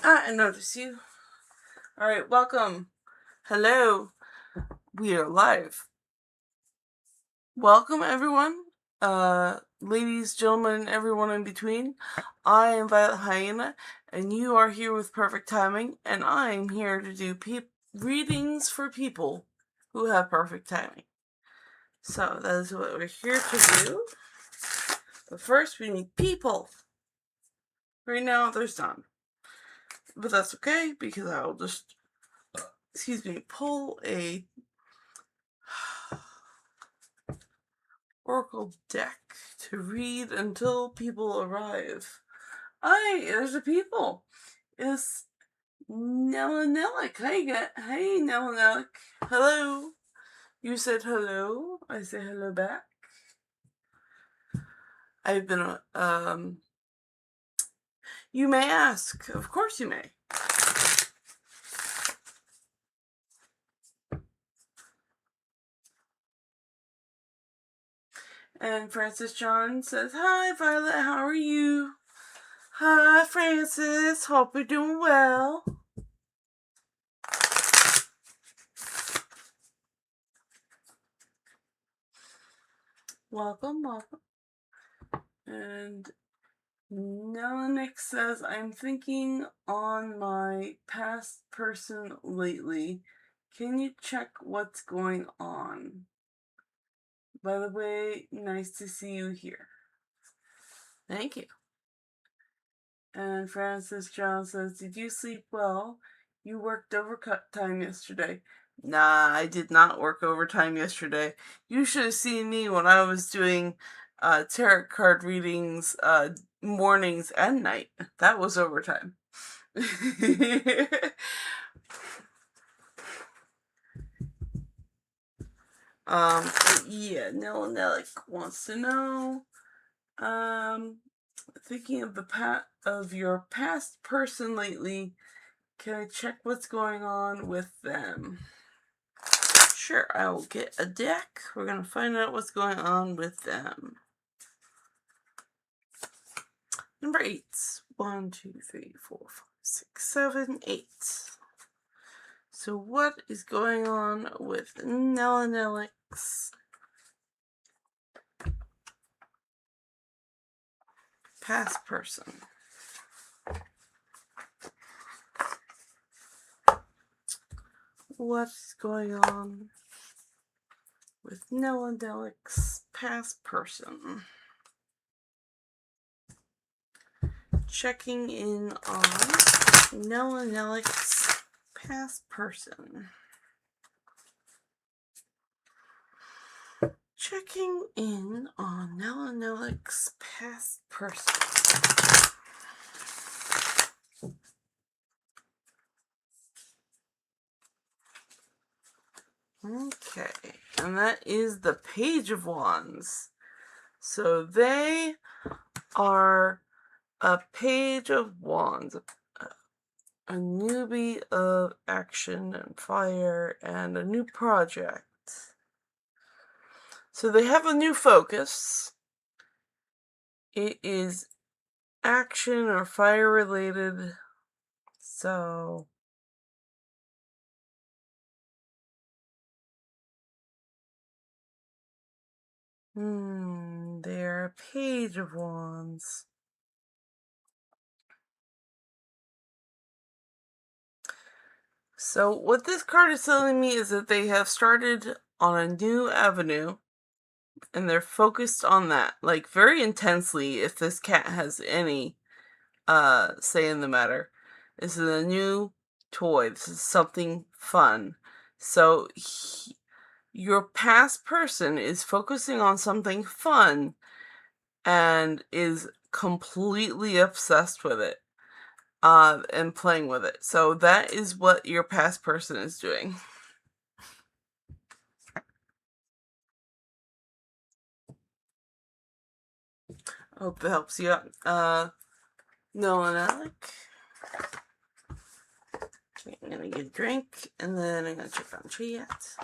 I notice you. Alright, welcome. Hello. We are live. Welcome, everyone. Ladies, gentlemen, everyone in between. I am Violet Hyena, and you are here with perfect timing, and I am here to do readings for people who have perfect timing. So, that is what we're here to do. But first, we need people. Right now, there's none. But that's okay, because I'll just, pull a oracle deck to read until people arrive. Aye, there's a people. It's Nella Nellick. Hey, Nella Nellick. Hello. You said hello. I say hello back. I've been, you may ask. Of course you may. And Francis John says, hi, Violet, how are you? Hi, Francis. Hope you're doing well. Welcome. And Nelenik says, I'm thinking on my past person lately. Can you check what's going on? By the way, nice to see you here. Thank you. And Francis John says, did you sleep well? You worked overtime yesterday. Nah, I did not work overtime yesterday. You should have seen me when I was doing tarot card readings mornings and night. That was overtime. Yeah, Nella Nellick wants to know, thinking of your past person lately, can I check what's going on with them? Sure, I will get a deck. We're gonna find out what's going on with them. Number 8. 1, 2, 3, 4, 5, 6, 7, 8. So what is going on with Nella Nellick's past person? What's going on with Nella Nellick's past person? Checking in on Nella Nellick's past person. Checking in on Nella Nellick's past person. Okay, and that is the Page of Wands. So they are a Page of Wands, a newbie of action and fire, and a new project. So they have a new focus. It is action or fire related. So they're a Page of Wands. So what this card is telling me is that they have started on a new avenue and they're focused on that, like, very intensely. If this cat has any say in the matter, this is a new toy. This is something fun. So your past person is focusing on something fun and is completely obsessed with it and playing with it. So that is what your past person is doing. Hope that helps you out. Nolan Alec. Okay, I'm gonna get a drink and then I'm gonna check on chat.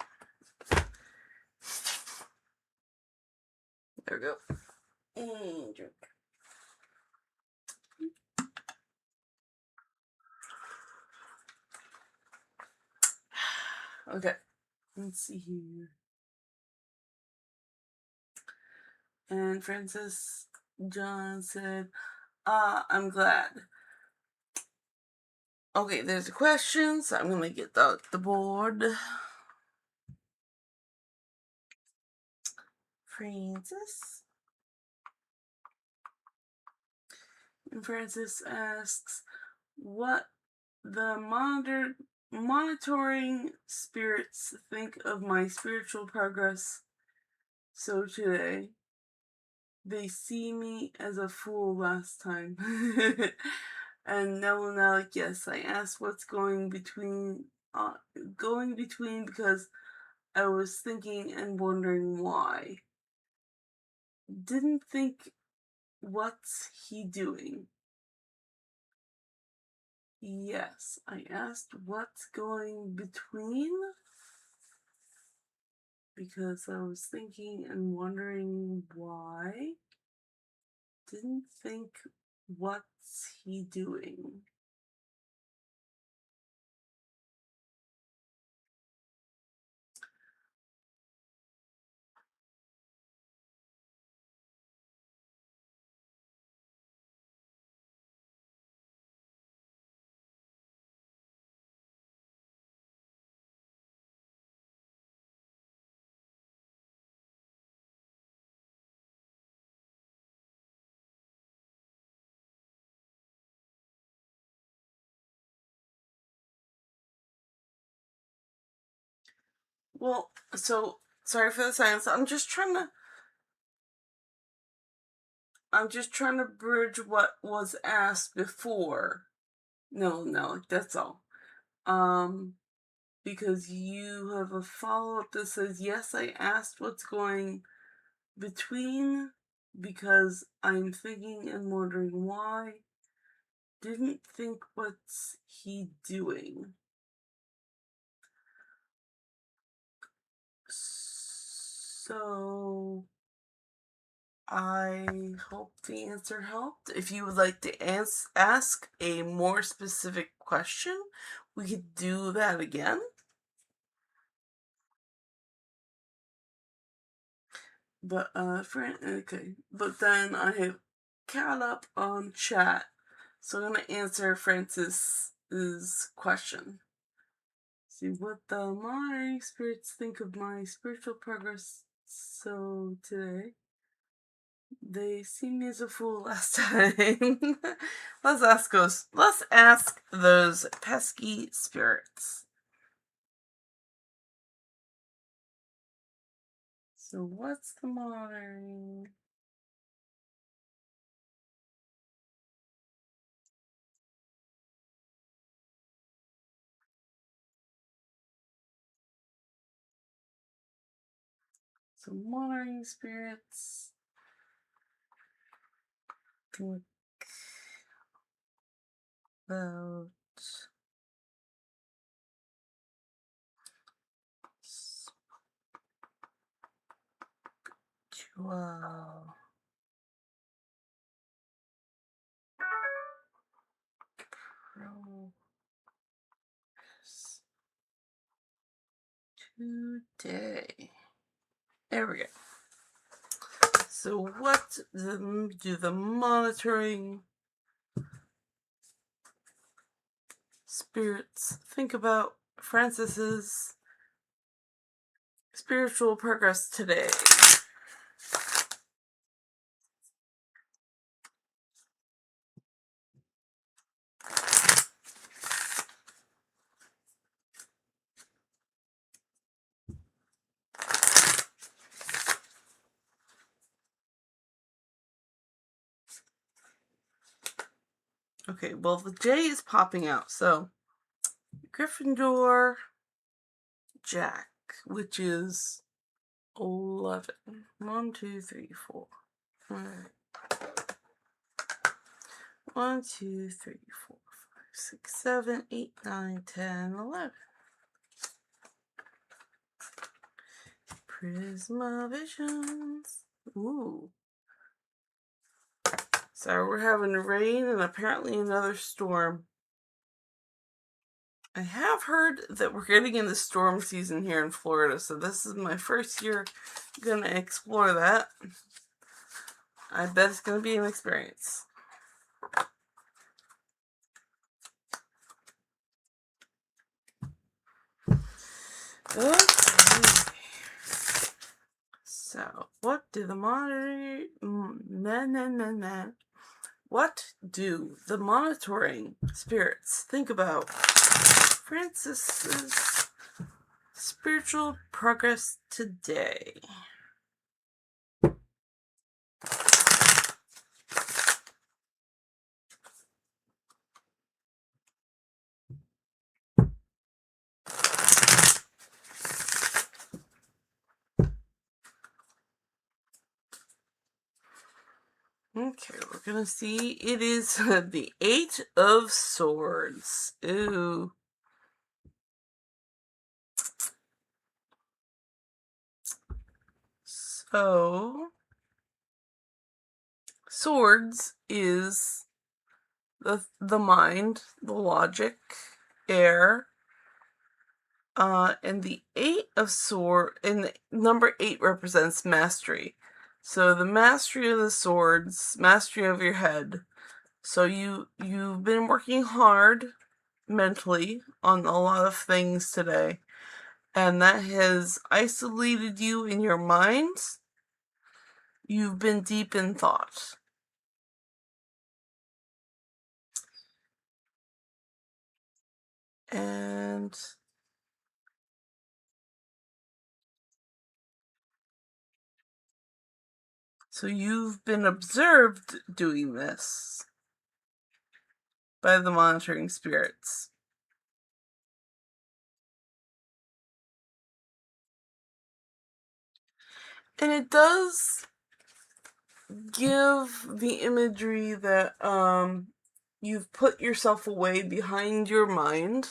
There we go. And drink. Okay, let's see here. And Francis John said, I'm glad. Okay, there's a question, so I'm gonna get the board. Francis. And Francis asks, what the monitoring spirits think of my spiritual progress. So today, they see me as a fool last time. And now, yes, I asked what's going between because I was thinking and wondering why. Didn't think, what's he doing? Yes, I asked what's going between because I was thinking and wondering why. Didn't think, what's he doing? Well, so sorry for the silence. I'm just trying to bridge what was asked before. No, that's all. Because you have a follow-up that says, yes, I asked what's going between because I'm thinking and wondering why. Didn't think, what's he doing? So I hope the answer helped. If you would like to ask a more specific question, we could do that again. But okay. But then I have Cat up on chat, so I'm gonna answer Francis's question. See what the monitoring spirits think of my spiritual progress. So today, they see me as a fool last time. Let's ask those pesky spirits. So what's the monitoring? So monitoring spirits think about spiritual progress today. There we go. So what do the monitoring spirits think about Francis's spiritual progress today? Okay, well, the J is popping out, so Gryffindor Jack, which is 11. 1, 2, 3, 4. All right. 1, 2, 3, 4, 5, 6, 7, 8, 9, 10, 11. Prismavisions. Ooh. So we're having rain and apparently another storm. I have heard that we're getting into storm season here in Florida, so this is my first year gonna explore that. I bet it's gonna be an experience. Okay. So, what do the What do the monitoring spirits think about Francis's spiritual progress today? Okay, we're gonna see. It is the Eight of Swords. Ooh. So, swords is the mind, the logic, air, and the Eight of Swords, and the number 8 represents mastery. So the mastery of the swords, mastery of your head. So you've been working hard mentally on a lot of things today, and that has isolated you in your mind. You've been deep in thought. And so you've been observed doing this by the monitoring spirits. And it does give the imagery that you've put yourself away behind your mind.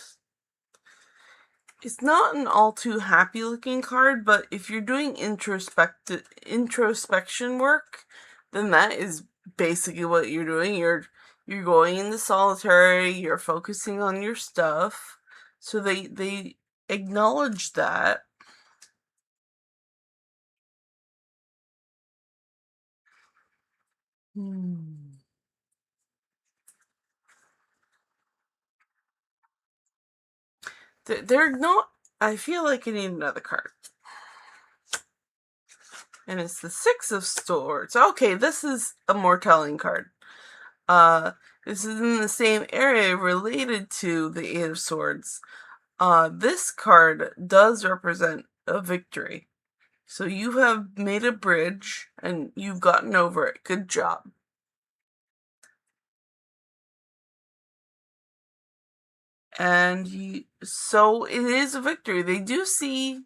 It's not an all too happy looking card, but if you're doing introspection work, then that is basically what you're doing. You're going into solitary, you're focusing on your stuff. So they acknowledge that. They're not. I feel like I need another card. And it's the Six of Swords. Okay, this is a more telling card. This is in the same area related to the Eight of Swords. This card does represent a victory. So you have made a bridge and you've gotten over it. Good job. And so it is a victory. They do see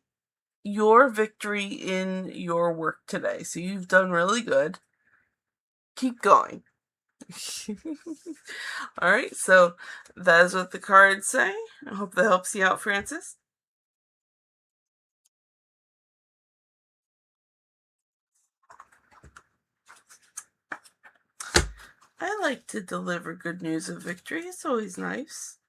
your victory in your work today. So you've done really good. Keep going. All right, so that is what the cards say. I hope that helps you out, Francis. I like to deliver good news of victory. It's always nice.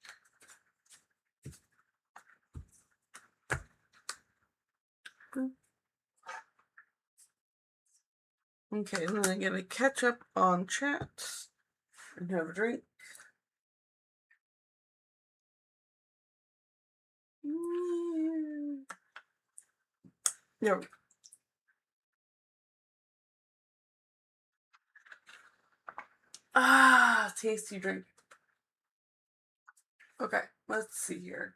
Okay, then I'm gonna catch up on chat and have a drink. No. Tasty drink. Okay, let's see here.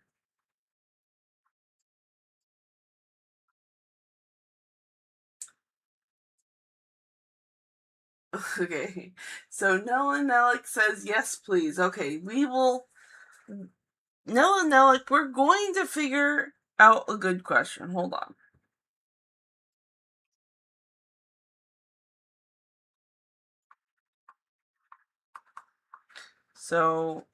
Okay, so Nella Nellick says yes, please. Okay, we will. Nella Nellick, we're going to figure out a good question. Hold on. So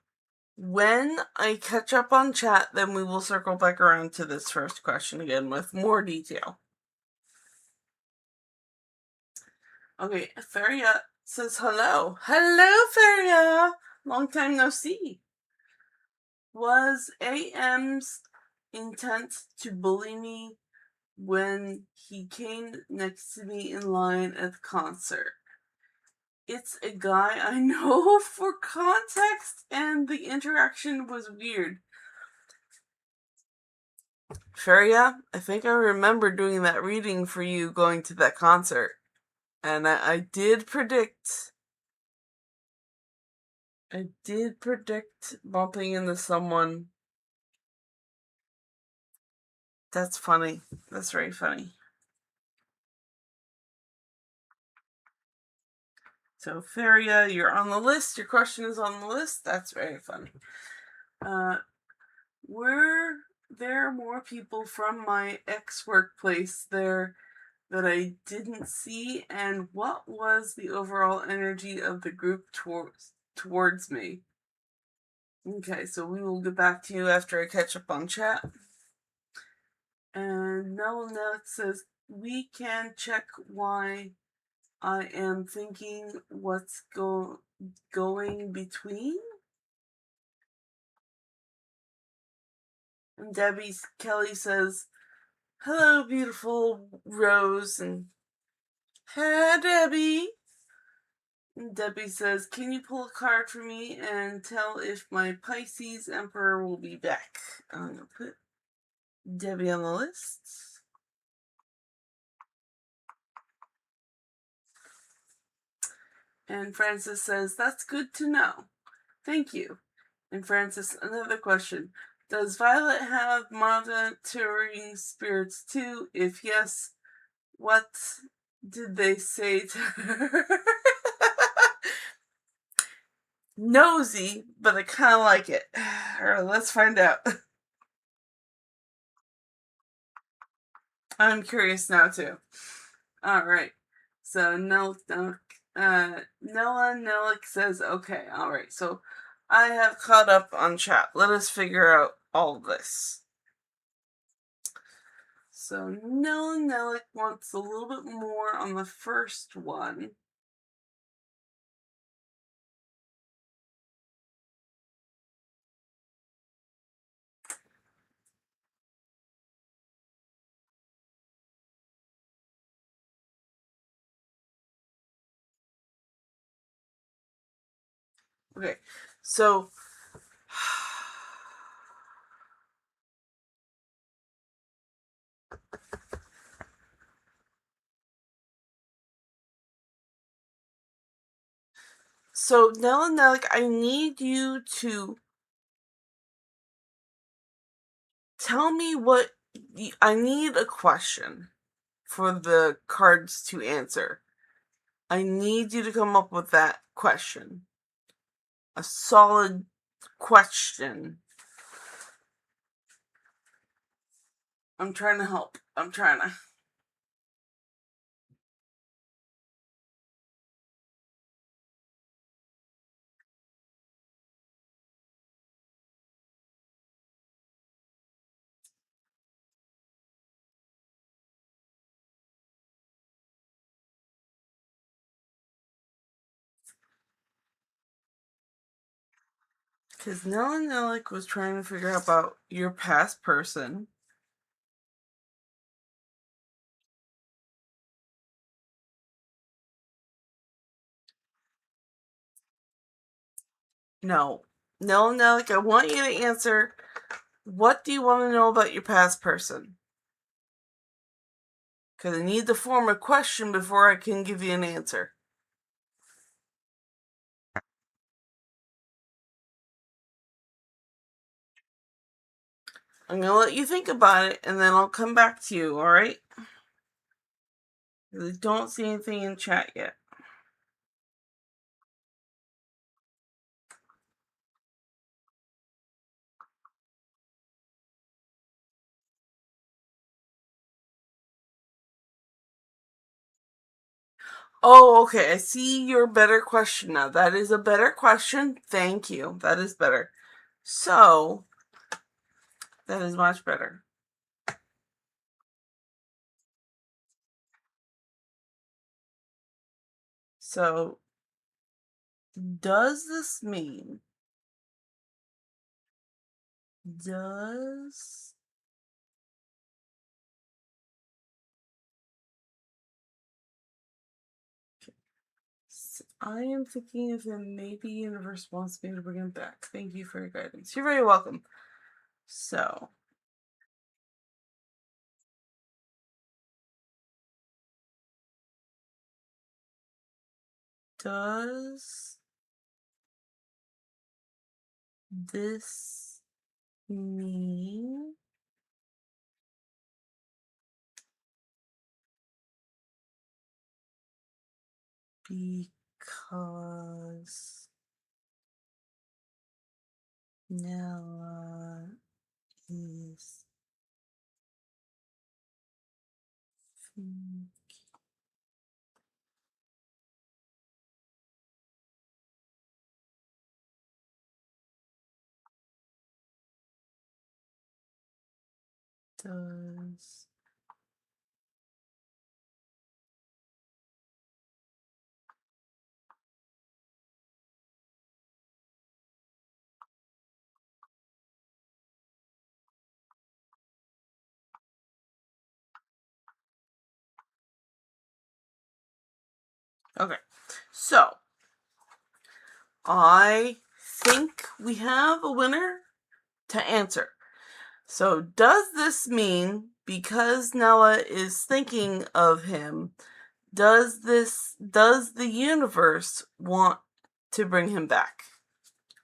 when I catch up on chat, then we will circle back around to this first question again with more detail. Okay, Feria says hello. Hello, Feria! Long time no see. Was AM's intent to bully me when he came next to me in line at the concert? It's a guy I know for context, and the interaction was weird. Feria, I think I remember doing that reading for you going to that concert. And I did predict bumping into someone. That's funny. That's very funny. So, Feria, you're on the list. Your question is on the list. That's very funny. Were there more people from my ex-workplace there that I didn't see? And what was the overall energy of the group towards me? Okay, so we will get back to you after I catch up on chat. And Nelk says, we can check why I am thinking what's going between. And Kelly says, hello, beautiful Rose. And hey, Debbie. And Debbie says, can you pull a card for me and tell if my Pisces Emperor will be back? I'm going to put Debbie on the list. And Francis says, that's good to know. Thank you. And Francis, another question. Does Violet have monitoring spirits too? If yes, what did they say to her? Nosy, but I kind of like it. Alright, let's find out. I'm curious now too. Alright. So Nella Nellick says, okay, alright. So I have caught up on chat. Let us figure out all this. So Nella Nellick wants a little bit more on the first one. Okay, so Nella Nellick, I need you to tell me what I need a question for the cards to answer. I need you to come up with that question. A solid question. I'm trying to help. I'm trying to. Because Nella Nellick was trying to figure out about your past person. No. Nella Nellick, I want you to answer, what do you want to know about your past person? Because I need to form a question before I can give you an answer. I'm going to let you think about it, and then I'll come back to you, alright? I don't see anything in chat yet. Oh, okay. I see your better question now. That is a better question. Thank you. That is better. So, that is much better. So, does this mean Does I am thinking of him. Maybe universe wants me to bring him back. Thank you for your guidance. You're very welcome. So, does this mean because Nella is does Okay. So, I think we have a winner to answer. So, does this mean because Nella is thinking of him, does the universe want to bring him back?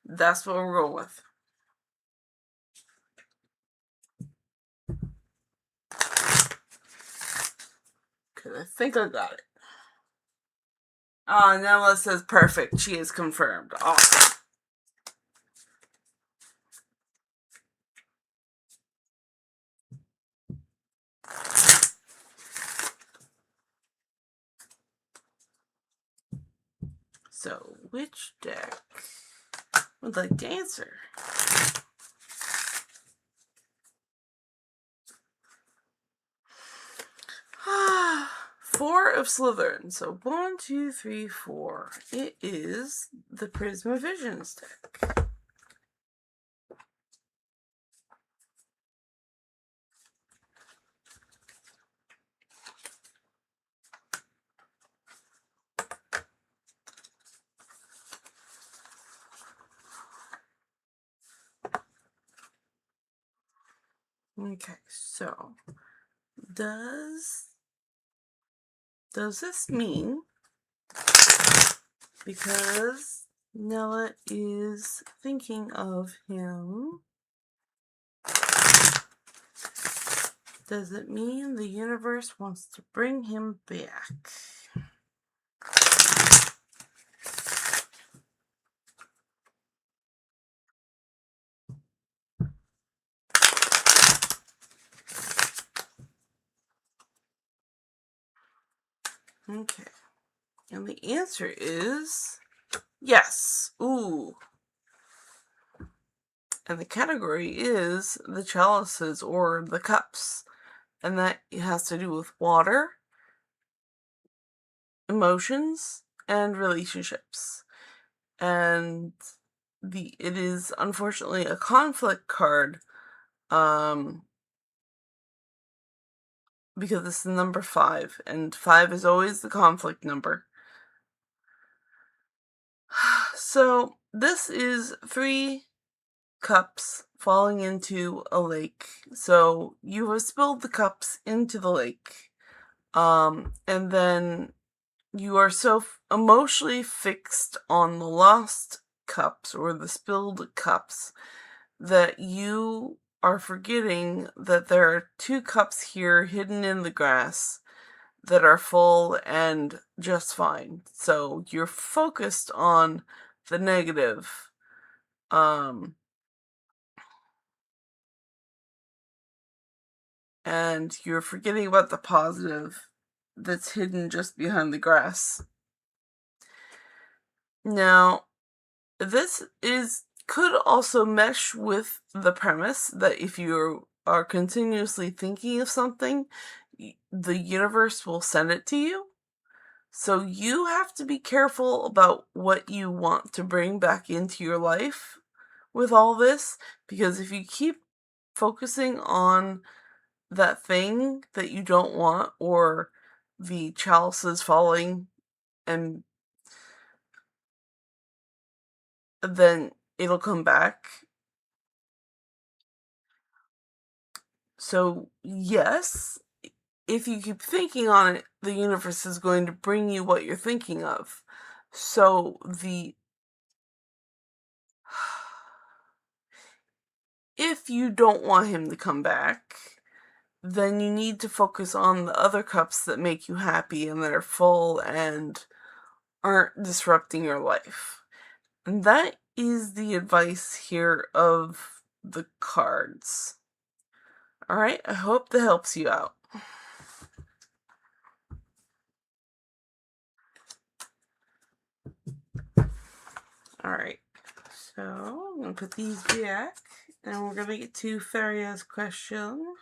That's what we're going with. Because I think I got it. Nella says perfect. She is confirmed. Awesome. So, which deck would like to answer? Four of Slytherin. So 1, 2, 3, 4. It is the Prismavisions deck. Okay, so does this mean because Nella is thinking of him, does it mean the universe wants to bring him back? Okay. And the answer is yes. Ooh. And the category is the chalices or the cups. And that has to do with water, emotions, and relationships. And it is unfortunately a conflict card. Because it's the number 5, and 5 is always the conflict number. So, this is 3 cups falling into a lake. So, you have spilled the cups into the lake. And then you are so emotionally fixed on the lost cups or the spilled cups that you are forgetting that there are 2 cups here hidden in the grass that are full and just fine. So you're focused on the negative. And you're forgetting about the positive that's hidden just behind the grass. Now, this could also mesh with the premise that if you are continuously thinking of something, the universe will send it to you. So you have to be careful about what you want to bring back into your life with all this, because if you keep focusing on that thing that you don't want, or the chalices falling, and then it'll come back. So, yes, if you keep thinking on it, the universe is going to bring you what you're thinking of. So, if you don't want him to come back, then you need to focus on the other cups that make you happy and that are full and aren't disrupting your life. And that is the advice here of the cards. Alright, I hope that helps you out. Alright, so I'm going to put these back, and we're going to get to Faria's question.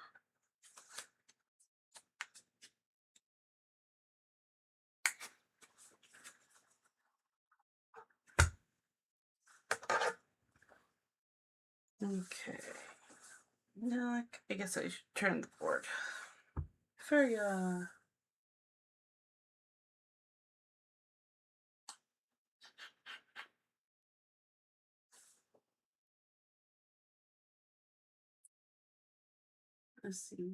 Okay. Now I guess I should turn the board. Faria. Let's see,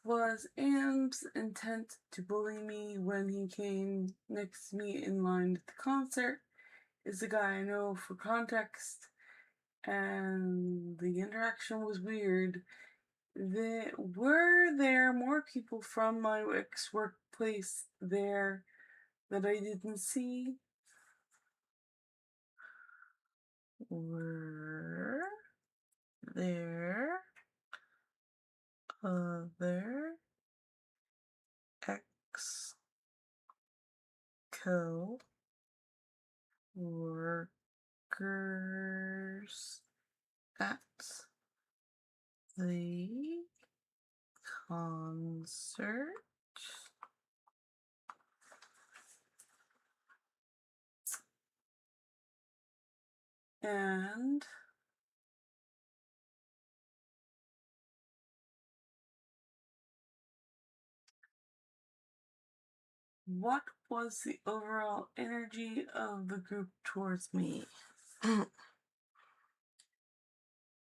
was Am's intent to bully me when he came next to me in line at the concert? Is the guy I know for context, and the interaction was weird. Were there more people from my ex-workplace there that I didn't see? Were there other ex-co-workers at the concert? And what was the overall energy of the group towards me?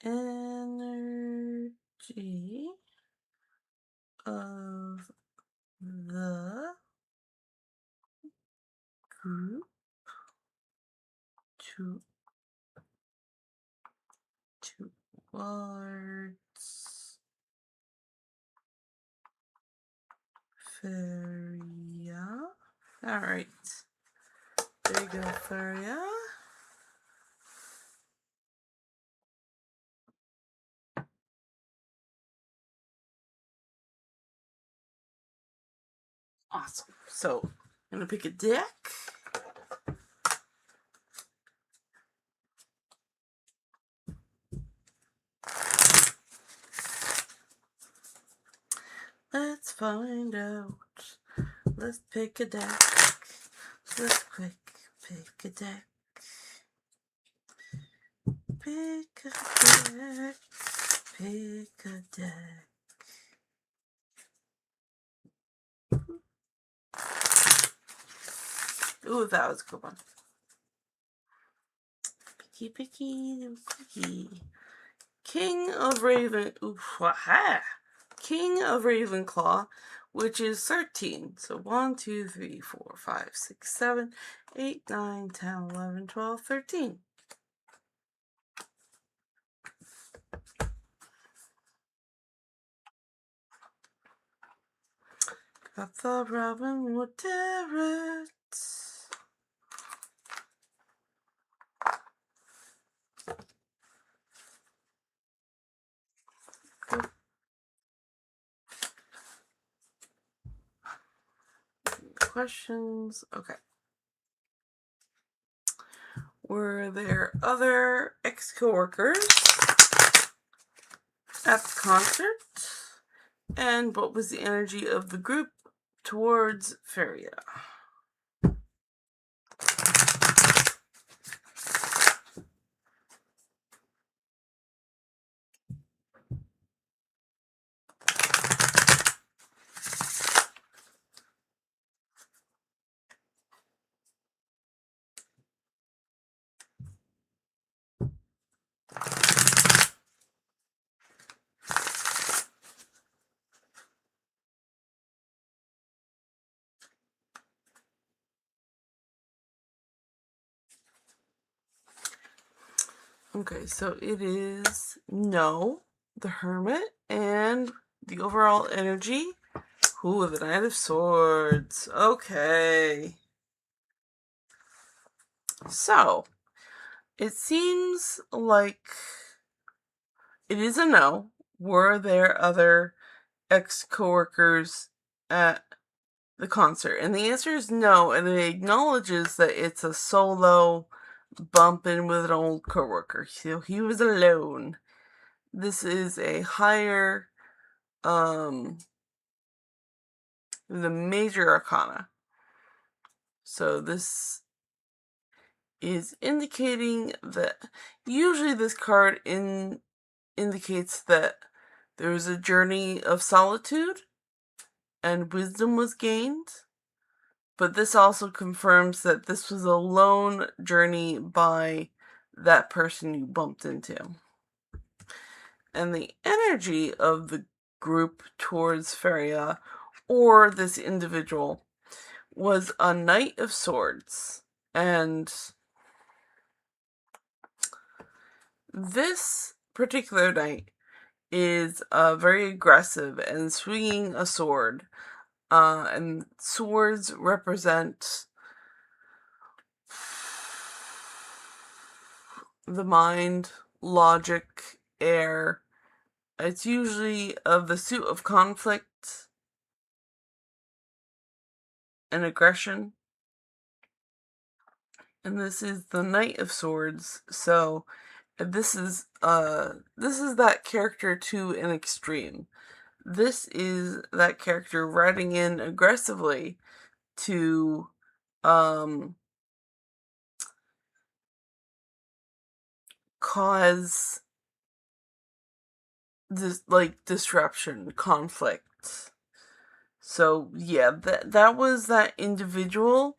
Energy of the group towards Faria. Alright. There you go, Faria. Awesome. So, I'm going to pick a deck. Let's find out. Let's pick a deck. Let's quick pick a deck. Pick a deck. Pick a deck. Ooh, that was a good one. Picky, picky, picky. King of Ravenclaw, which is 13. So 1, 2, 3, 4, 5, 6, 7, 8, 9, 10, 11, 12, 13. I thought Robin would tear it. Questions? Okay. Were there other ex-coworkers at the concert? And what was the energy of the group towards Faria? Okay, so it is no, the Hermit, and the overall energy. Ooh, the Knight of Swords. Okay. So, it seems like it is a no. Were there other ex-coworkers at the concert? And the answer is no, and it acknowledges that it's a solo bump in with an old coworker. So he was alone. This is a higher, the major arcana. So this is indicating that usually this card indicates that there was a journey of solitude and wisdom was gained. But this also confirms that this was a lone journey by that person you bumped into. And the energy of the group towards Feria, or this individual, was a Knight of Swords. And this particular knight is very aggressive and swinging a sword. And swords represent the mind, logic, air. It's usually of the suit of conflict and aggression. And this is the Knight of Swords, so this is that character to an extreme. This is that character riding in aggressively to cause this disruption, conflict. So yeah, that was that individual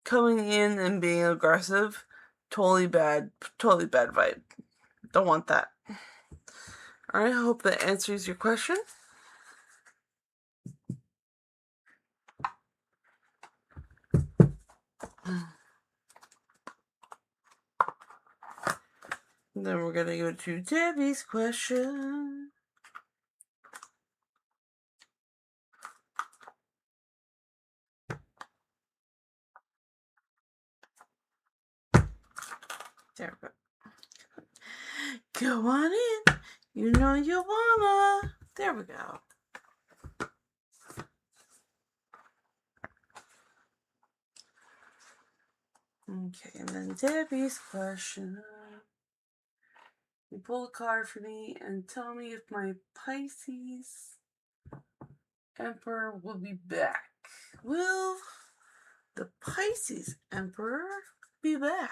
coming in and being aggressive. Totally bad vibe. Don't want that. Alright, I hope that answers your question. Then we're gonna go to Debbie's question. There we go. Go on in. You know you wanna. There we go. Okay, and then Debbie's question. You pull a card for me and tell me if my Pisces Emperor will be back. Will the Pisces Emperor be back?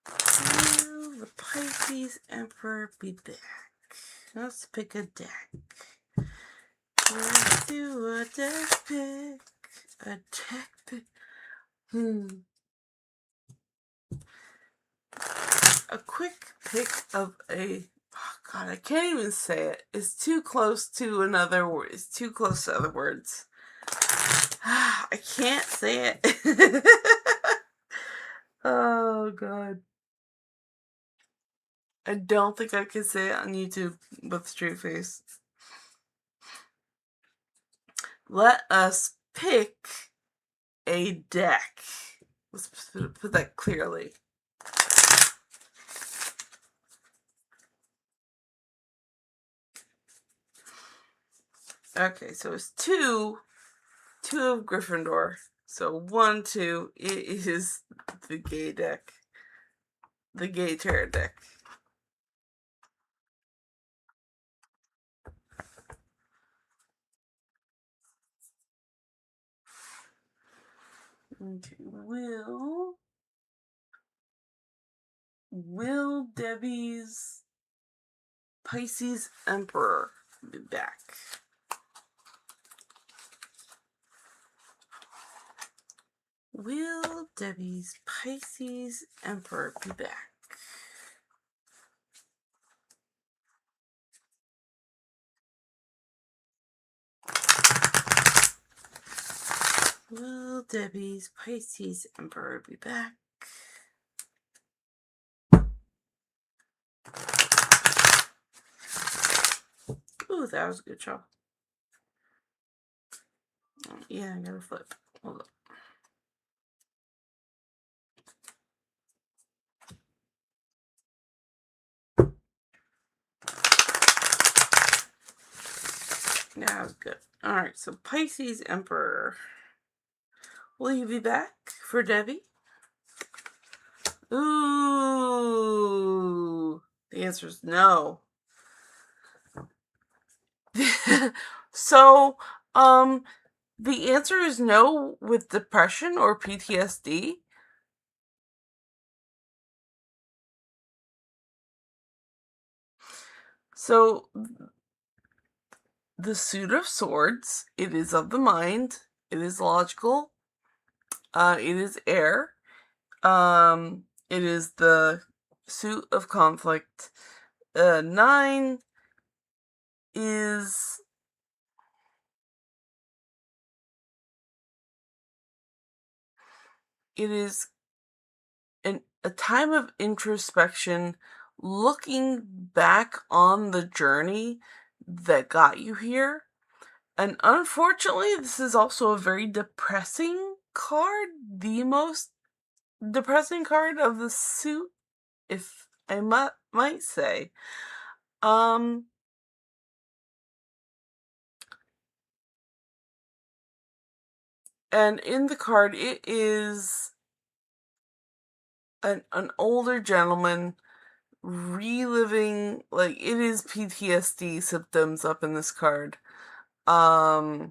Will the Pisces Emperor be back? Let's pick a deck. Let's do a deck pick. A deck pick. A quick pick of a... Oh God, I can't even say it. It's too close to another word. It's too close to other words. I can't say it. Oh God. I don't think I can say it on YouTube with a straight face. Let us pick a deck. Let's put that clearly. Okay, so it's two of Gryffindor. So 1, 2, it is the gay deck. The gay tarot deck. Okay, will Debbie's Pisces Emperor be back? Will Debbie's Pisces Emperor be back? Will Debbie's Pisces Emperor be back? Ooh, that was a good show. Yeah, I gotta flip. Hold up. Yeah, that was good. Alright, so Pisces Emperor. Will you be back for Debbie? Ooh. The answer is no. So, the answer is no with depression or PTSD. So, the suit of swords, it is of the mind, it is logical, it is air, it is the suit of conflict. 9 is it is a time of introspection, looking back on the journey that got you here. And unfortunately, this is also a very depressing card, the most depressing card of the suit, if I might say. And in the card, it is an older gentleman reliving, like, it is PTSD symptoms up in this card. So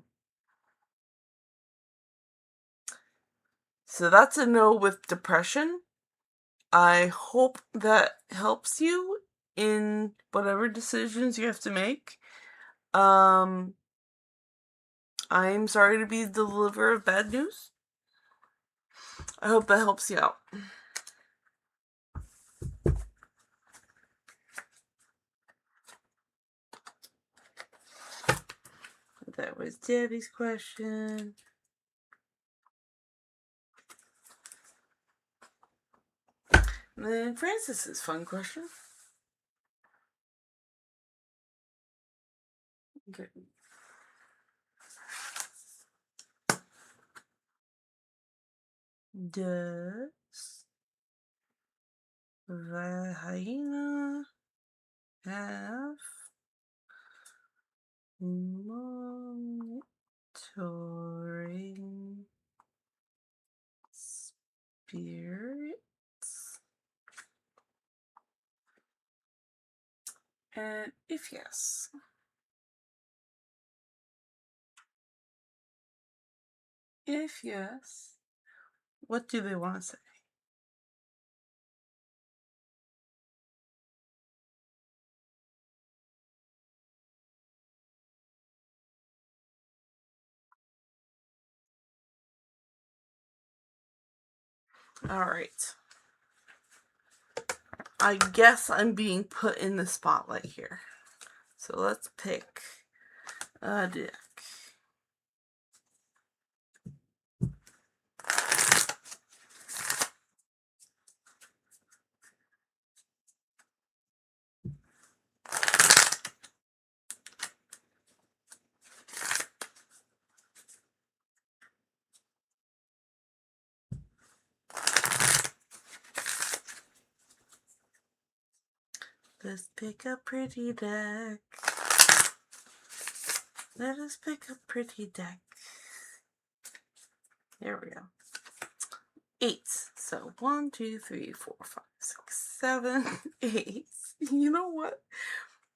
that's a no with depression. I hope that helps you in whatever decisions you have to make. I'm sorry to be the deliverer of bad news. I hope that helps you out. That was Debbie's question. And then Francis's fun question. Okay. Does the hyena have monitoring spirits? And if yes, what do they want to say? Alright. I guess I'm being put in the spotlight here. So let's pick a deck. Let's pick a pretty deck. Let us pick a pretty deck. There we go. 8. So 1, 2, 3, 4, 5, 6, 7, 8. You know what?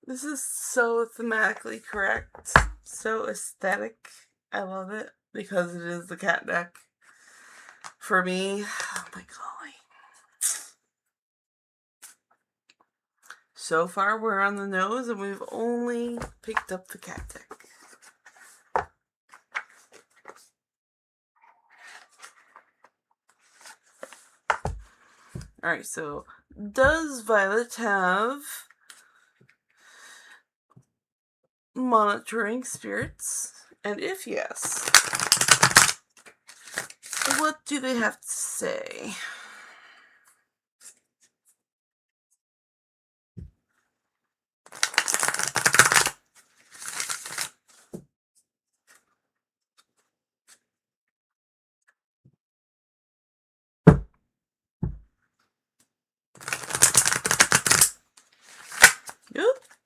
This is so thematically correct. So aesthetic. I love it because it is the cat deck. For me, oh my golly. So far, we're on the nose, and we've only picked up the cat deck. Alright, so does Violet have monitoring spirits? And if yes, what do they have to say?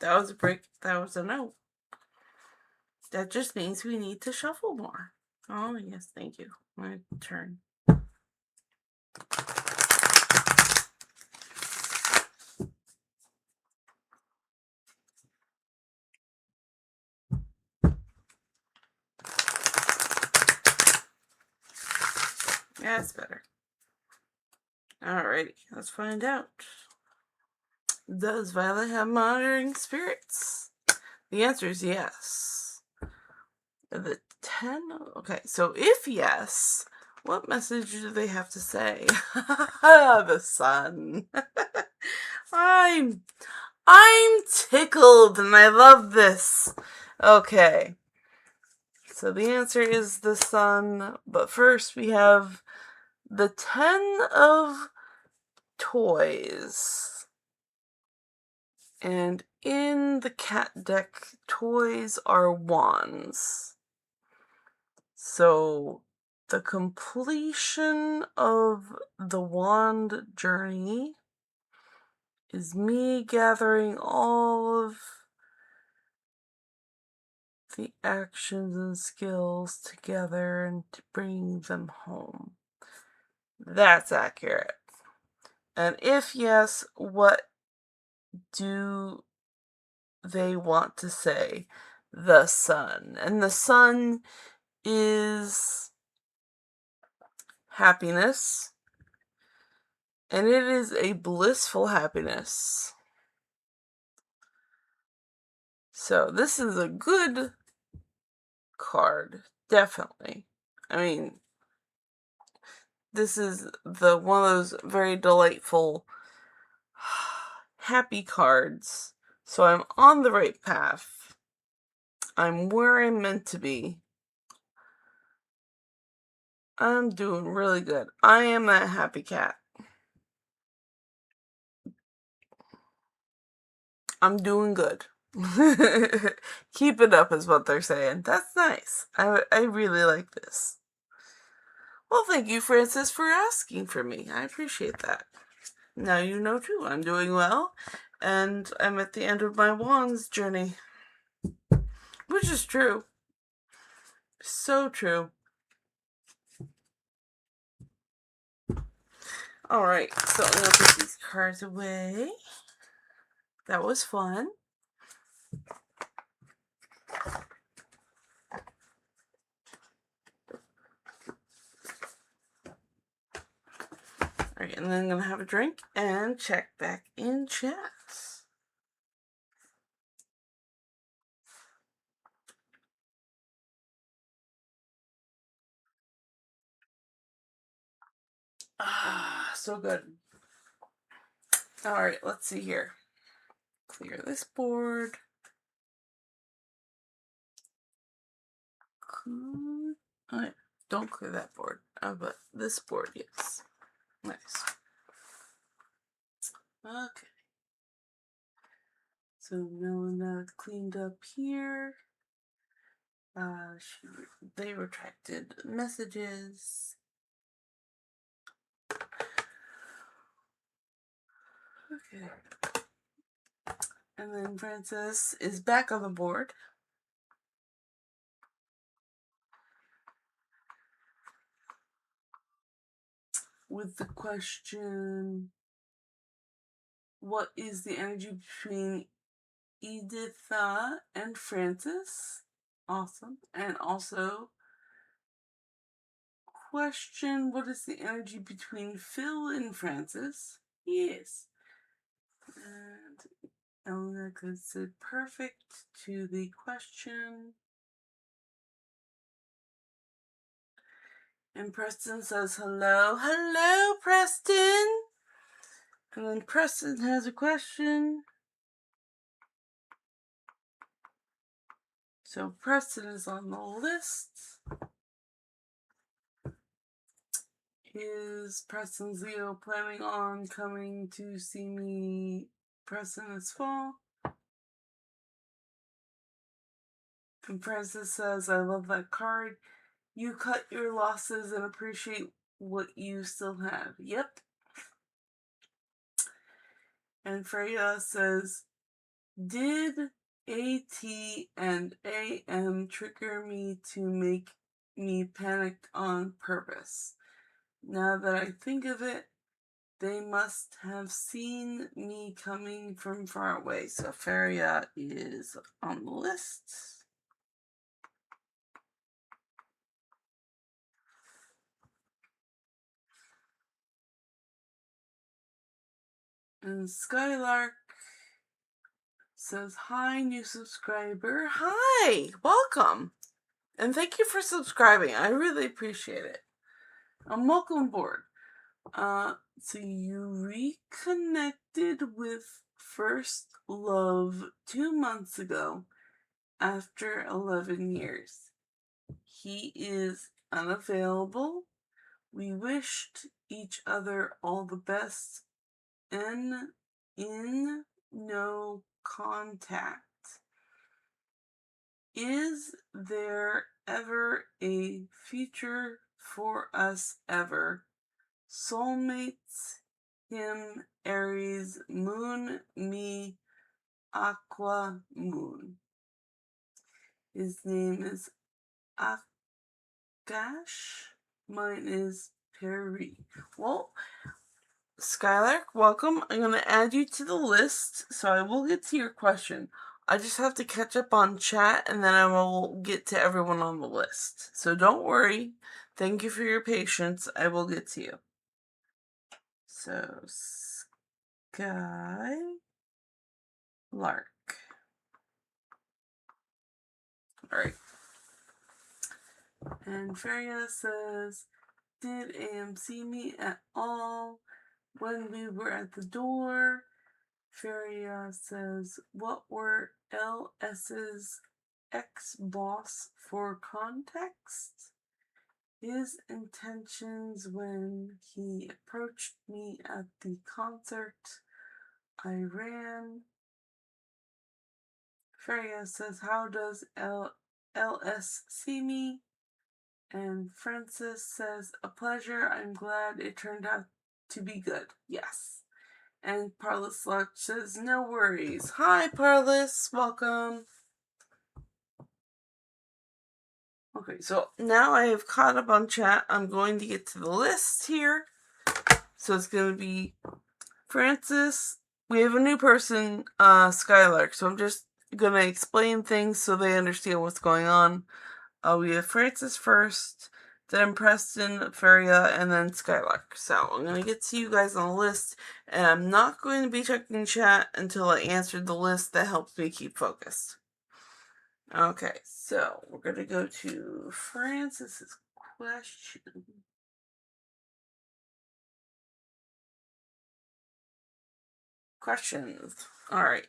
that was a break. That was a no. That just means we need to shuffle more. Oh, yes, thank you. My turn. That's better. Alrighty, let's find out. Does Violet have monitoring spirits? The answer is yes. The 10? Okay, so if yes, what message do they have to say? The sun. I'm tickled and I love this. Okay. So the answer is the sun, but first we have the 10 of toys. And in the cat deck, toys are wands. So the completion of the wand journey is me gathering all of the actions and skills together and bringing them home. That's accurate. And if yes, what do they want to say? The sun. And the sun is happiness. And it is a blissful happiness. So this is a good card, definitely. I mean, this is one of those very delightful, happy cards. So I'm on the right path. I'm where I'm meant to be. I'm doing really good. I am that happy cat. I'm doing good. Keep it up is what they're saying. That's nice. I really like this. Well, thank you, Francis, for asking for me. I appreciate that. Now you know too, I'm doing well, and I'm at the end of my wands journey. Which is true. So true. Alright, so I'm gonna put these cards away. That was fun. Alright, and then I'm gonna have a drink and check back in chat. Ah, so good. Alright, let's see here. Clear this board. Alright, don't clear that board. But this board, yes. Nice. Okay. So Melina cleaned up here. They retracted messages. Okay. And then Francis is back on the board. With the question, what is the energy between Editha and Francis? Awesome. And also, question, what is the energy between Phil and Francis? Yes. And Elena could say perfect to the question. And Preston says hello. Hello, Preston! And then Preston has a question. So Preston is on the list. Is Preston's Leo planning on coming to see me, Preston, this fall? And Francis says, I love that card. You cut your losses and appreciate what you still have. Yep. And Freya says, Did AT and AM trigger me to make me panic on purpose? Now that I think of it, they must have seen me coming from far away. So Feria is on the list. And Skylark says, hi, new subscriber. Hi, welcome. And thank you for subscribing. I really appreciate it. Welcome aboard. So you reconnected with First Love 2 months ago after 11 years. He is unavailable. We wished each other all the best and in no contact. Is there ever a future for us ever? Soulmates, him, Aries, moon, me, Aqua, moon. His name is Akash. Mine is Perry. Well, Skylark, welcome. I'm going to add you to the list, so I will get to your question. I just have to catch up on chat, and then I will get to everyone on the list. So don't worry. Thank you for your patience. I will get to you. So, Skylark. Alright. And Feria says, did AM see me at all when we were at the door? Feria says, what were LS's ex-boss for context? His intentions when he approached me at the concert I ran. Feria says, how does LS see me? And Francis says, a pleasure. I'm glad it turned out to be good. Yes. And Parlis Luck says, no worries. Hi, Parlis. Welcome. Okay, so now I have caught up on chat. I'm going to get to the list here. So it's going to be Francis. We have a new person, Skylark. So I'm just going to explain things so they understand what's going on. We have Francis first, then Preston, Feria, and then Skylark. So I'm going to get to you guys on the list, and I'm not going to be checking chat until I answer the list. That helps me keep focused. Okay, so we're going to go to Francis's question. Questions. All right.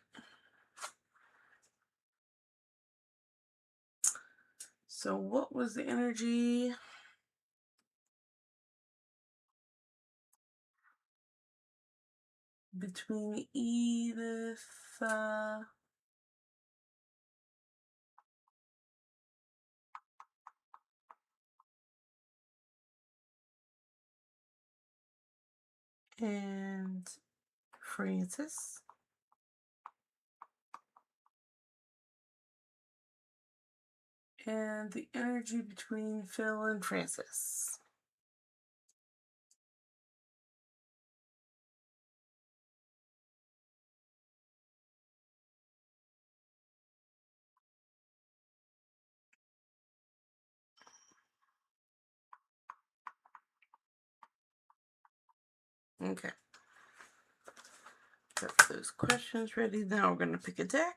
So what was the energy between Edith and Francis? And the energy between Phil and Francis. Okay. Got those questions ready. Now we're going to pick a deck.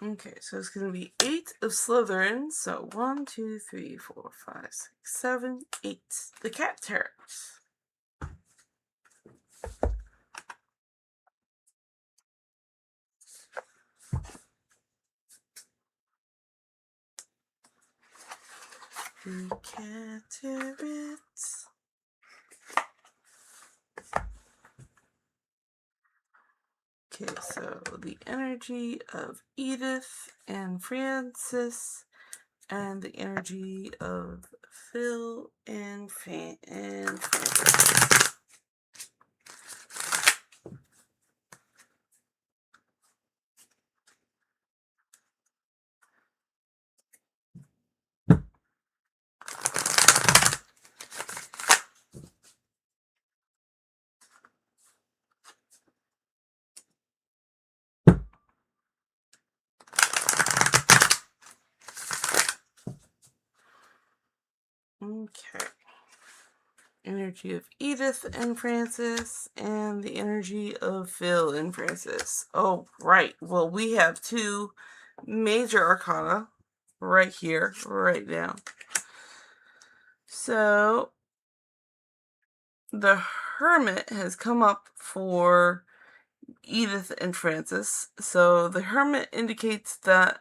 Okay, so it's going to be 8 of Slytherin. So 1, 2, 3, 4, 5, 6, 7, 8. The cat tarot. Decaturate. Okay, so the energy of Edith and Francis, and the energy of Phil and Francis. Okay. Energy of Edith and Francis, and the energy of Phil and Francis. Oh, right. Well, we have two major arcana right here, right now. So, the Hermit has come up for Edith and Francis. So, the Hermit indicates that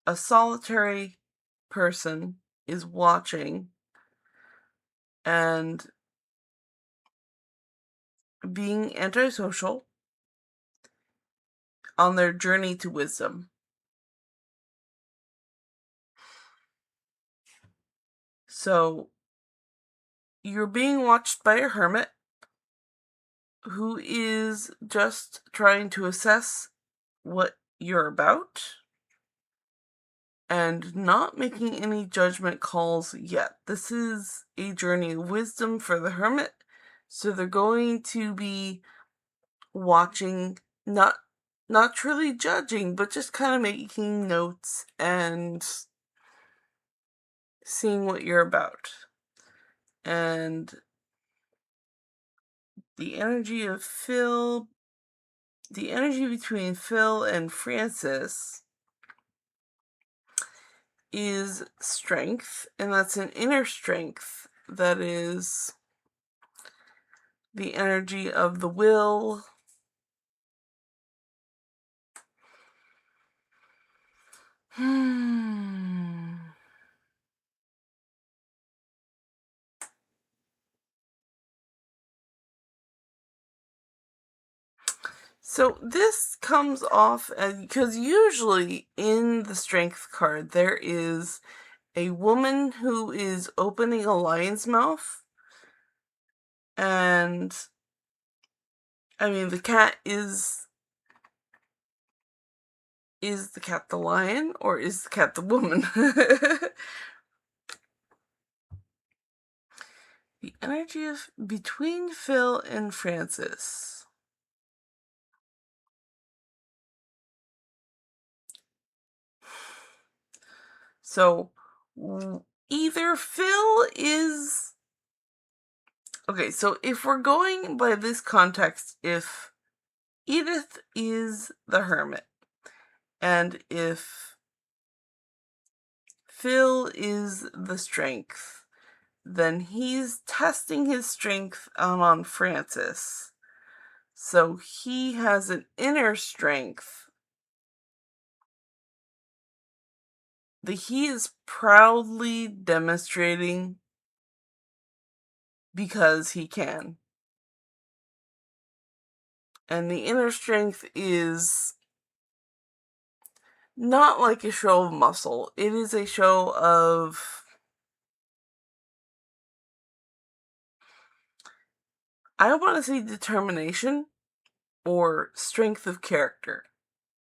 a solitary person is watching and being antisocial on their journey to wisdom. So, you're being watched by a hermit who is just trying to assess what you're about and not making any judgment calls yet. This is a journey of wisdom for the hermit, so they're going to be watching, not truly judging, but just kind of making notes and seeing what you're about. And the energy of Phil, the energy between Phil and Francis is strength, and that's an inner strength that is the energy of the will. So this comes off as, because usually in the strength card there is a woman who is opening a lion's mouth, and I mean the cat is the cat the lion, or is the cat the woman? The energy of between Phil and Francis. So either Phil is okay, so if we're going by this context, if Edith is the hermit, and if Phil is the strength, then he's testing his strength on Francis. So he has an inner strength that he is proudly demonstrating because he can. And the inner strength is not like a show of muscle. It is a show of, I want to say, determination or strength of character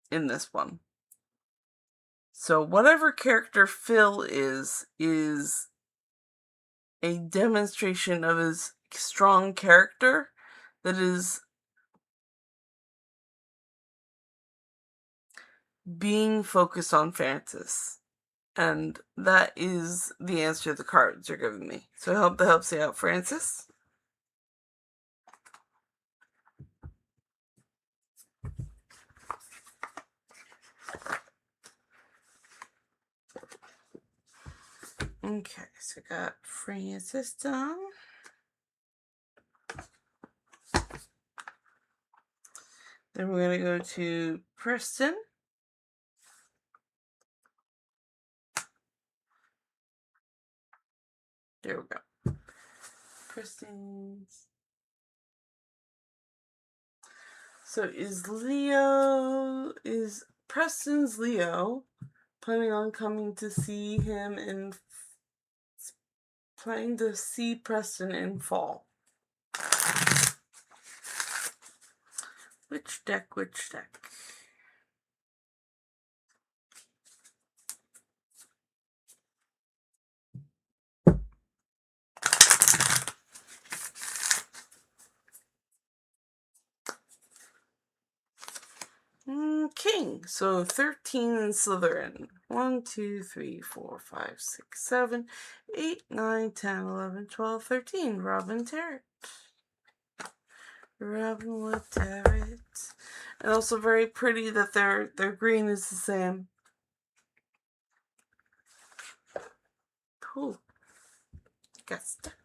in this one. So whatever character Phil is a demonstration of his strong character that is being focused on Francis. And that is the answer the cards are giving me. So I hope that helps you out, Francis. Okay, so I got Francis done. Then we're going to go to Preston. There we go. Preston's. So is Preston's Leo planning on coming to see him in, planning to see Preston in fall? Which deck? King. So 13 in Slytherin. 1, 2, 3, 4, 5, 6, 7, 8, 9, 10, 11, 12, 13. Robin Tarrant. Robin Tarrant. And also very pretty that their green is the same. Cool. Got stuck.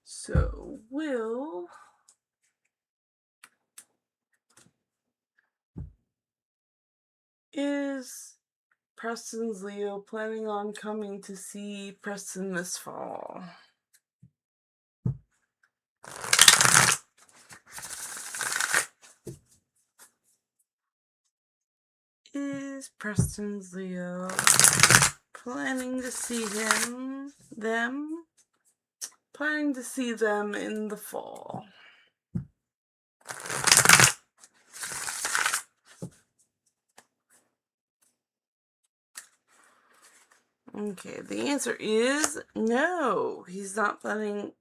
So, is Preston's Leo planning on coming to see Preston this fall? Is Preston's Leo planning to see planning to see them in the fall? Okay, the answer is no. He's not planning.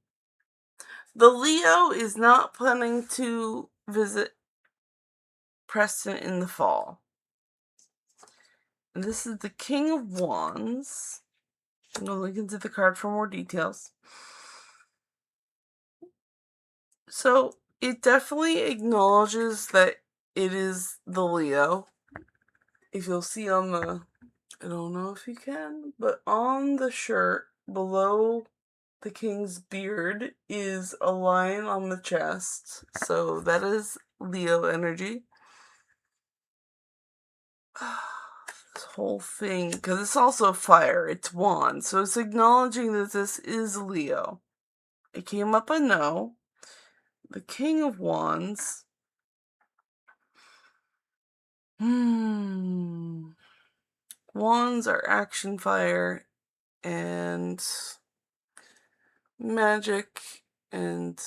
The Leo is not planning to visit Preston in the fall. And this is the King of Wands. I'm going to link into the card for more details. So it definitely acknowledges that it is the Leo. If you'll see on the, I don't know if you can, but on the shirt below the king's beard is a lion on the chest. So that is Leo energy. This whole thing, because it's also fire, it's wand. So it's acknowledging that this is Leo. It came up a no. The King of Wands. Wands are action fire and magic and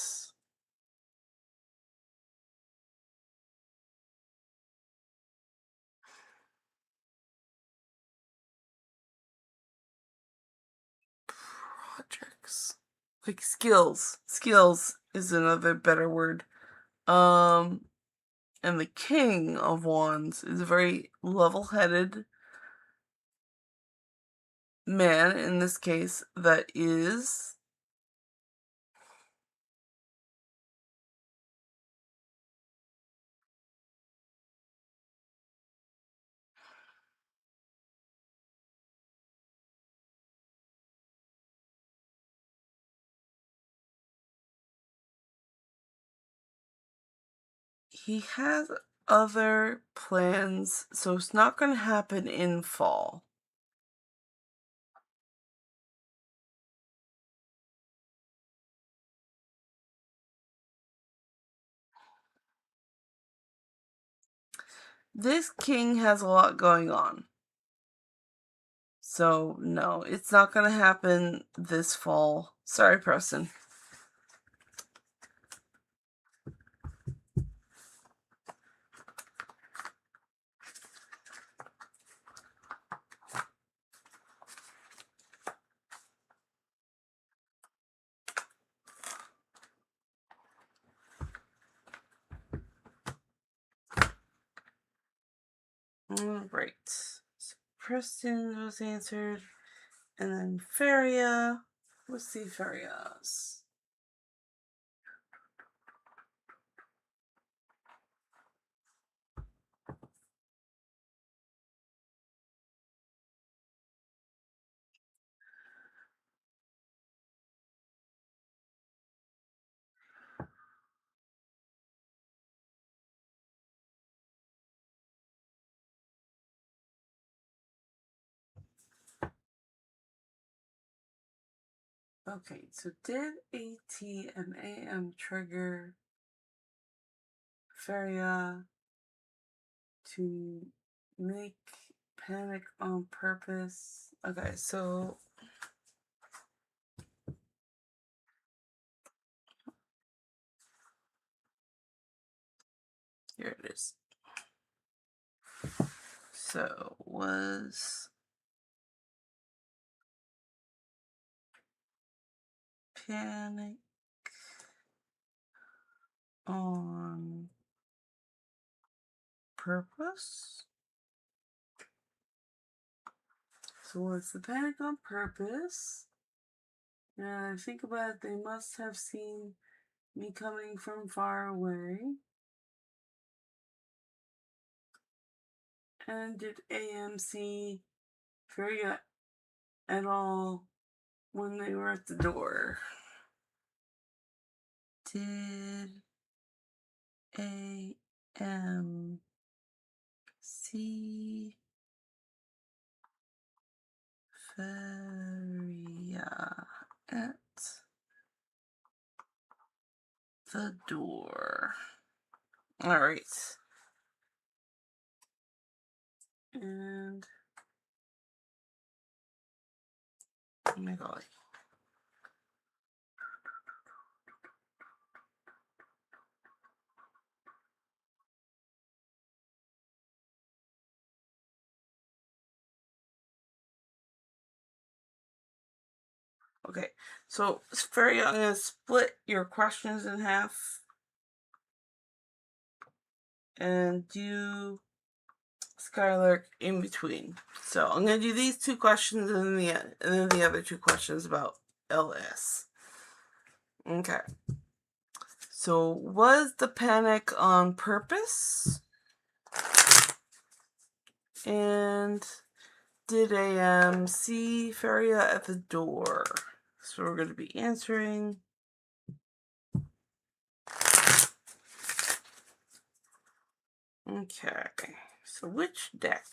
projects. Like skills. Skills is another better word. And the King of Wands is a very level-headed man, in this case, that is he has other plans, so it's not going to happen in fall. This king has a lot going on. So, no, it's not going to happen this fall. Sorry, Preston. Alright. So Preston was answered. And then Feria. Let's see Feria's. Okay, so did AT and AM trigger Feria to make panic on purpose? Okay, so here it is. So was panic on purpose? So was the panic on purpose? And I think about it, they must have seen me coming from far away. And did AMC Feria at all when they were at the door? Did AMC Feria at the door? All right. And oh my god. Okay, so Feria, I'm gonna split your questions in half and do Skylark in between. So I'm gonna do these two questions and then the other two questions about LS. Okay. So was the panic on purpose? And did AM see Feria at the door? So we're going to be answering. Okay. So which deck?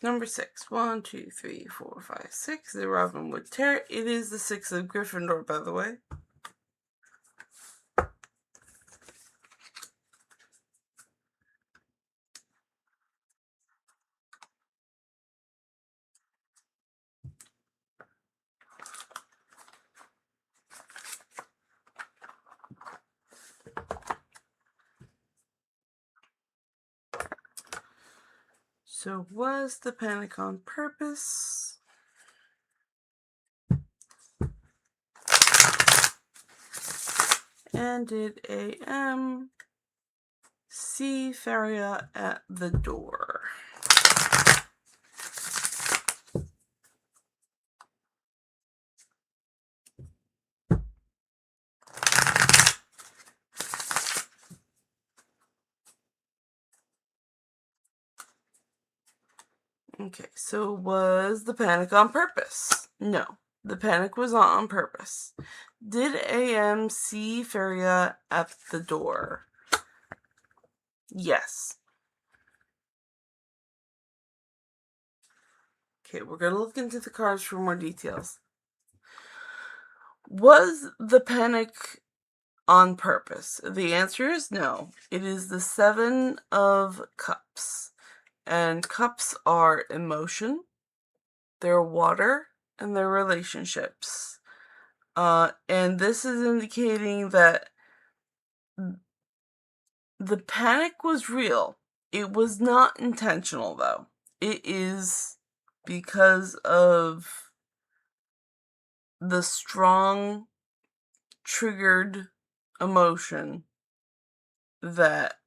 Number 6. 1, 2, 3, 4, 5, 6. The Robinwood Tarot. It is the 6 of Gryffindor, by the way. So was the panic on purpose? And did AM see Feria at the door? Okay, so was the panic on purpose? No, the panic was not on purpose. Did AM see Feria at the door? Yes. Okay, we're going to look into the cards for more details. Was the panic on purpose? The answer is no. It is the 7 of Cups. And cups are emotion, they're water, and they're relationships. And this is indicating that the panic was real. It was not intentional, though. It is because of the strong, triggered emotion that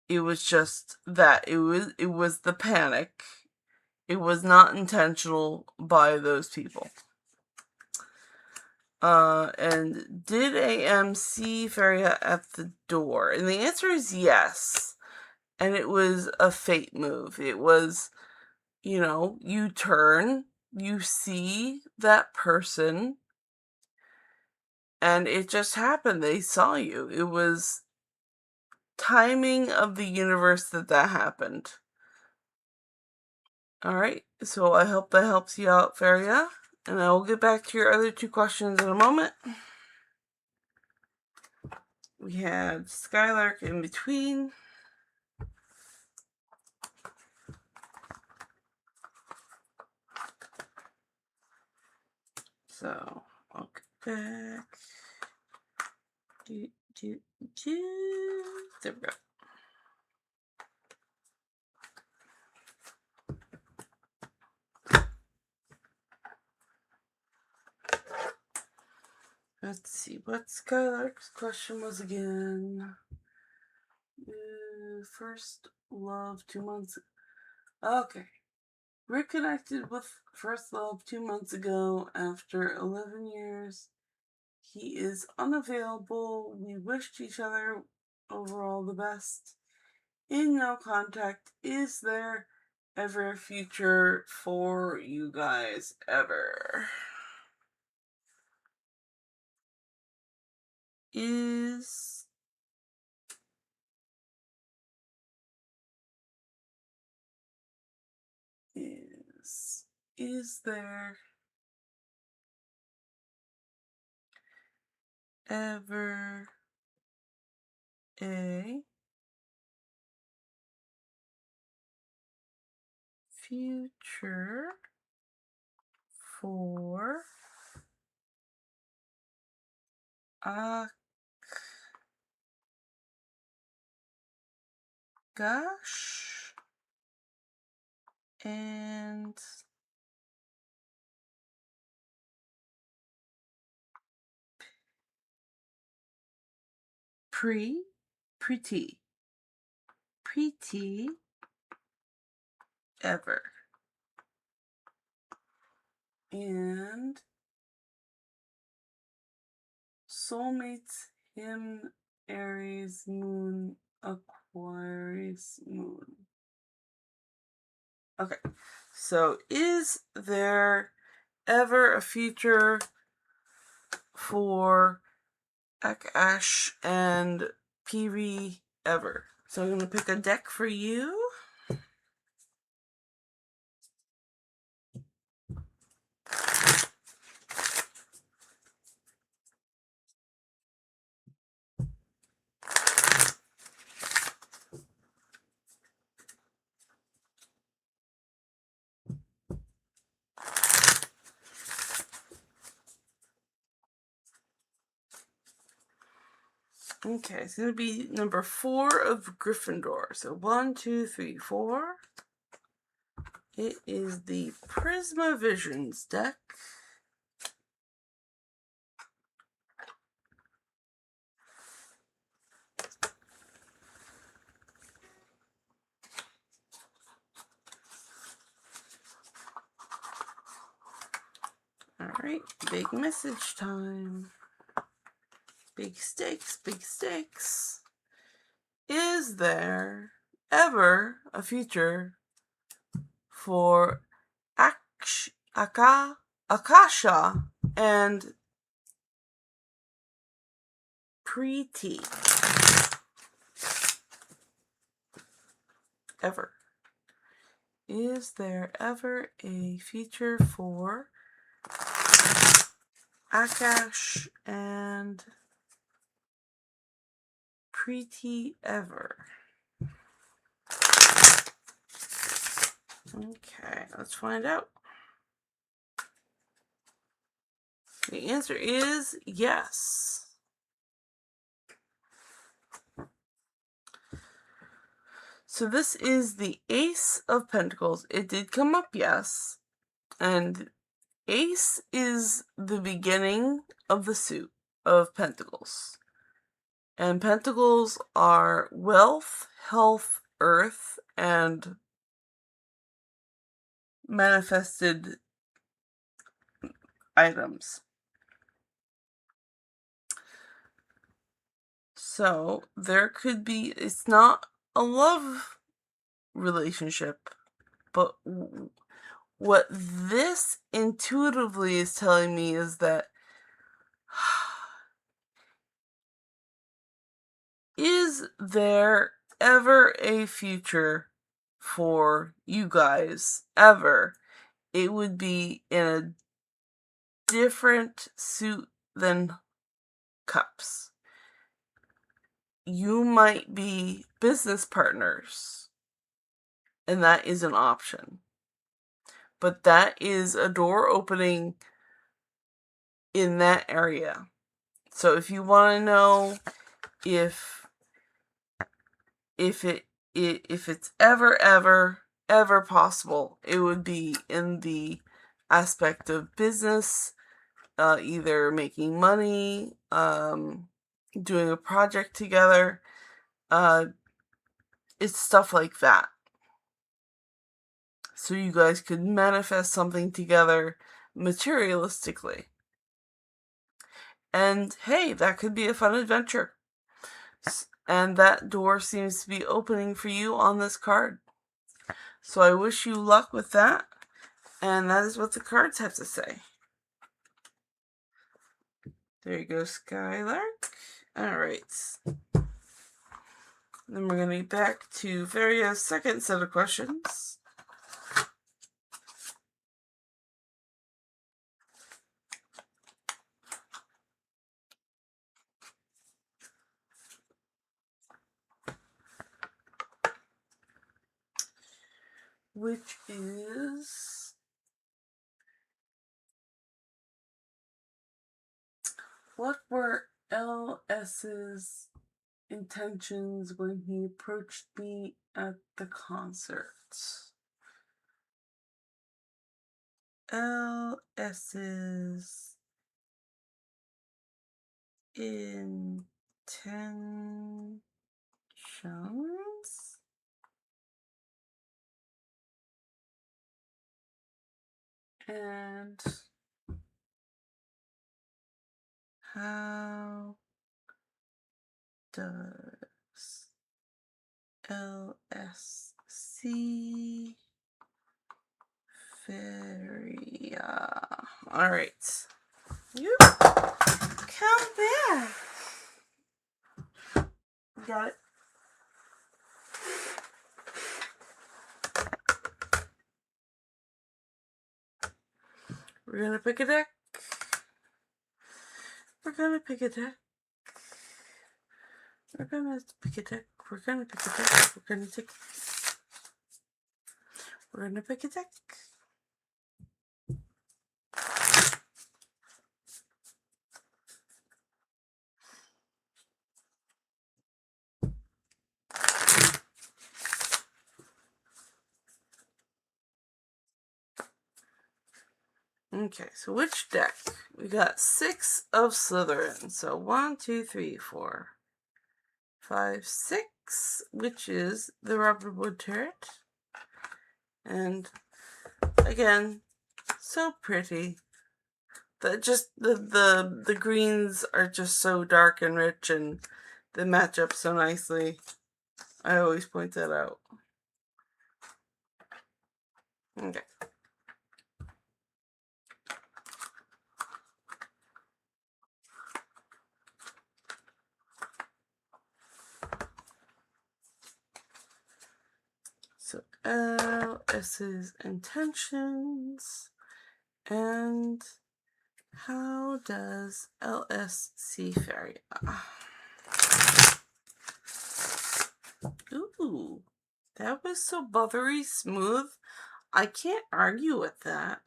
it was just that. It was the panic. It was not intentional by those people. And did AM see Feria at the door? And the answer is yes. And it was a fate move. It was, you turn, you see that person, and it just happened. They saw you. It was timing of the universe that happened. All right. So I hope that helps you out, Feria. And I will get back to your other two questions in a moment. We had Skylark in between. So I'll get back. There we go. Let's see what Skylark's question was again. First love 2 months. Okay. Reconnected with first love 2 months ago after 11 years. He is unavailable. We wished each other overall the best. In no contact. Is there ever a future for you guys ever? Is there ever a future for Akash and Preeti ever? And soulmates him, Aries moon, Aquarius moon. Okay, so is there ever a future for Akash and Piri ever? So I'm going to pick a deck for you. Okay, it's going to be number 4 of Gryffindor. So 1, 2, 3, 4. It is the Prisma Visions deck. Alright, big message time. Big stakes, big stakes. Is there ever a future for Akasha and Preeti? Ever. Is there ever a future for Akash and Preeti ever? Okay, let's find out. The answer is yes. So this is the Ace of Pentacles. It did come up, yes. And Ace is the beginning of the suit of Pentacles. And Pentacles are wealth, health, earth, and manifested items. So there could be, it's not a love relationship, but what this intuitively is telling me is that is there ever a future for you guys ever? It would be in a different suit than cups. You might be business partners, and that is an option. But that is a door opening in that area. So if you want to know if it's ever possible, it would be in the aspect of business, either making money, doing a project together. It's stuff like that. So you guys could manifest something together materialistically. And hey, that could be a fun adventure. And that door seems to be opening for you on this card. So I wish you luck with that. And that is what the cards have to say. There you go, Skylark. Alright. Then we're going to be back to Varia's second set of questions. Which is what were LS's intentions when he approached me at the concert? LS's intentions? And how does LSC Feria? Alright. You come back. Got it? We're gonna pick a deck. We're gonna pick a deck. We're gonna pick a deck. We're gonna pick a deck. We're gonna take. We're gonna pick a deck. Okay, so which deck? We got 6 of Slytherin. So 1, 2, 3, 4, 5, 6, which is the Rubberwood Turret. And again, so pretty. The greens are just so dark and rich, and they match up so nicely. I always point that out. Okay. So LS's intentions, and how does LS see Feria? Ooh, that was so buttery smooth. I can't argue with that.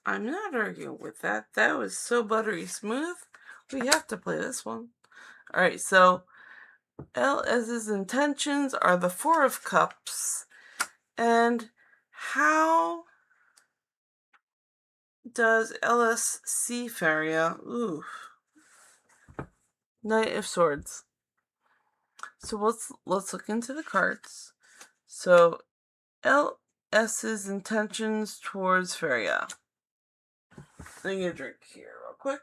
I'm not arguing with that. That was so buttery smooth. We have to play this one. Alright, so LS's intentions are the 4 of Cups. And how does LS see Feria? Ooh. Knight of Swords. So let's look into the cards. So LS's intentions towards Feria. Let me get a drink here real quick.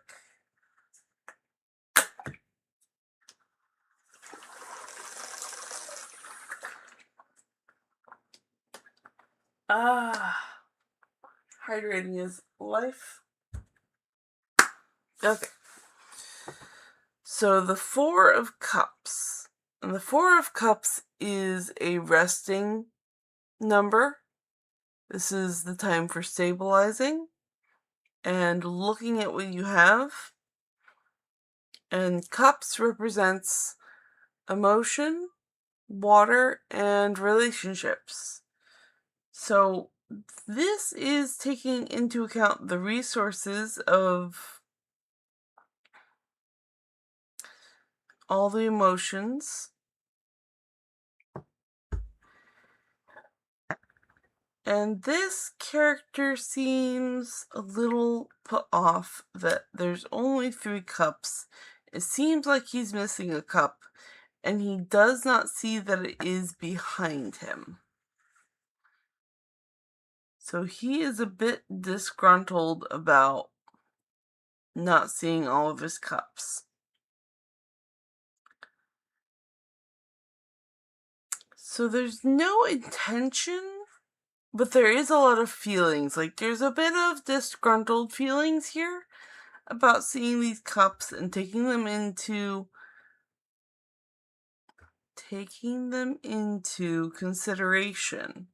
Hydrating is life. Okay. So the 4 of Cups. And the 4 of Cups is a resting number. This is the time for stabilizing. and looking at what you have. And cups represents emotion, water, and relationships. So this is taking into account the resources of all the emotions. And this character seems a little put off that there's only 3 cups. It seems like he's missing a cup, and he does not see that it is behind him. So he is a bit disgruntled about not seeing all of his cups. So there's no intention, but there is a lot of feelings. Like, there's a bit of disgruntled feelings here about seeing these cups and taking them into consideration,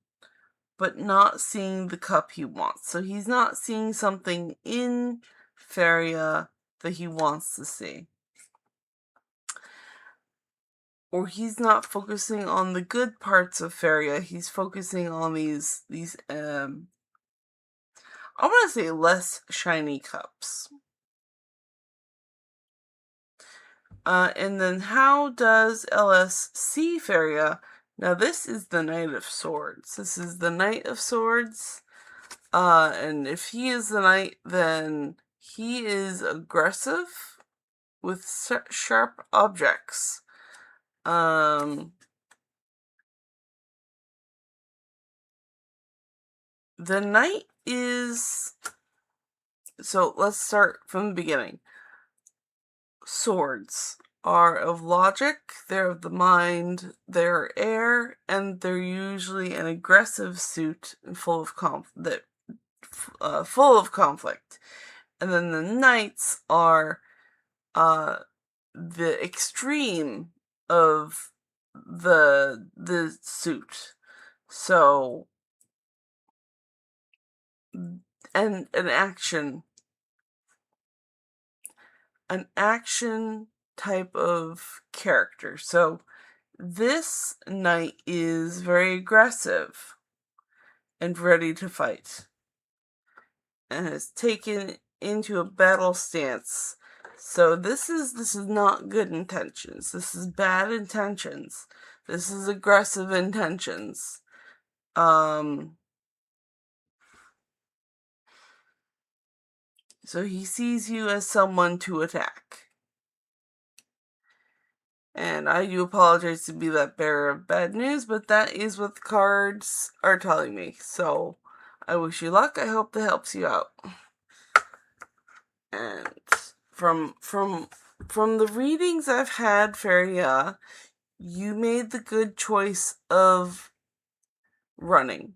but not seeing the cup he wants. So he's not seeing something in Feria that he wants to see. Or he's not focusing on the good parts of Feria. He's focusing on these I want to say less shiny cups. And then how does LS see Feria? Now this is the Knight of Swords. This is the Knight of Swords. And if he is the knight, then he is aggressive with sharp objects. The knight is... So let's start from the beginning. Swords are of logic, they're of the mind, they're air, and they're usually an aggressive suit full of conflict. And then the knights are the extreme of the suit. So, and an action type of character. So this knight is very aggressive and ready to fight, and has taken into a battle stance. So this is not good intentions. This is bad intentions. This is aggressive intentions. So he sees you as someone to attack. And I do apologize to be that bearer of bad news, but that is what the cards are telling me. So I wish you luck. I hope that helps you out. And from the readings I've had, Feria, you made the good choice of running.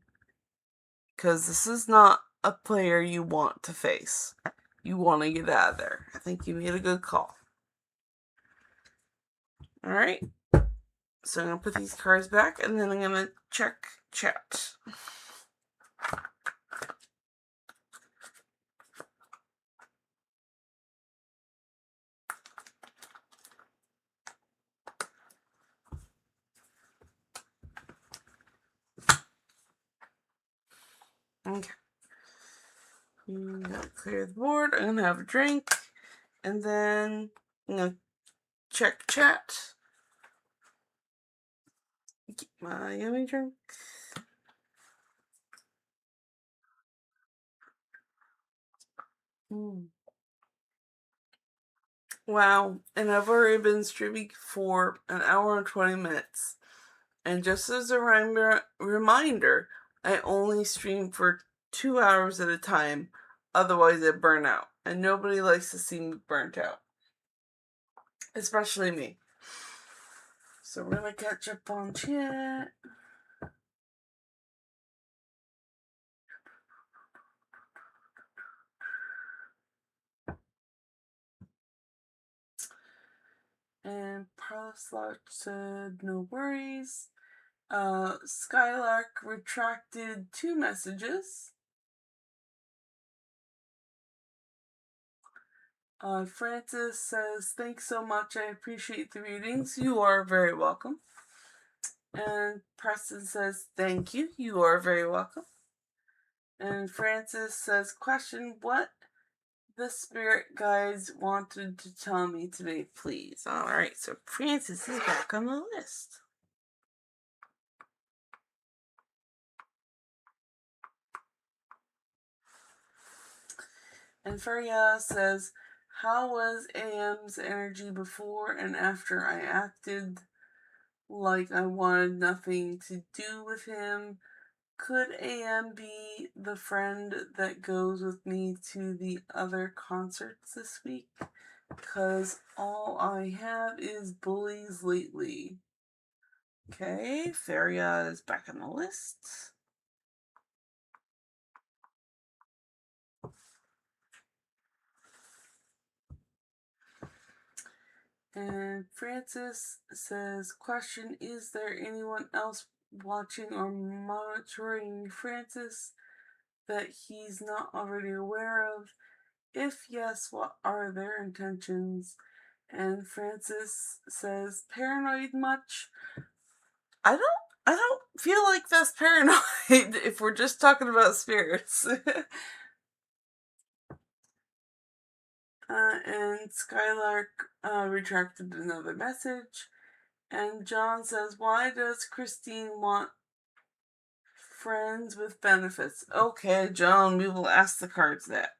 Because this is not a player you want to face. You want to get out of there. I think you made a good call. Alright. So I'm going to put these cards back, and then I'm going to check chat. Okay. I'm going to clear the board. I'm going to have a drink. And then I'm going to check chat. Get my yummy drink. Wow. And I've already been streaming for an hour and 20 minutes. And just as a reminder, I only stream for 2 hours at a time. Otherwise, I burn out. And nobody likes to see me burnt out. Especially me. So we're going to catch up on chat. And Parloslot said, no worries. Skylark retracted 2 messages. Francis says, thanks so much. I appreciate the readings. You are very welcome. And Preston says, thank you. You are very welcome. And Francis says, question, what the spirit guides wanted to tell me today, please. All right, so Francis is back on the list. And Feria says, how was AM's energy before and after I acted like I wanted nothing to do with him? Could AM be the friend that goes with me to the other concerts this week? Because all I have is bullies lately. Okay, Feria is back on the list. And Francis says, question, is there anyone else watching or monitoring Francis that he's not already aware of? If yes, what are their intentions? And Francis says, paranoid much? I don't feel like that's paranoid if we're just talking about spirits. And Skylark retracted another message. And John says, why does Christine want friends with benefits? Okay, John, we will ask the cards that.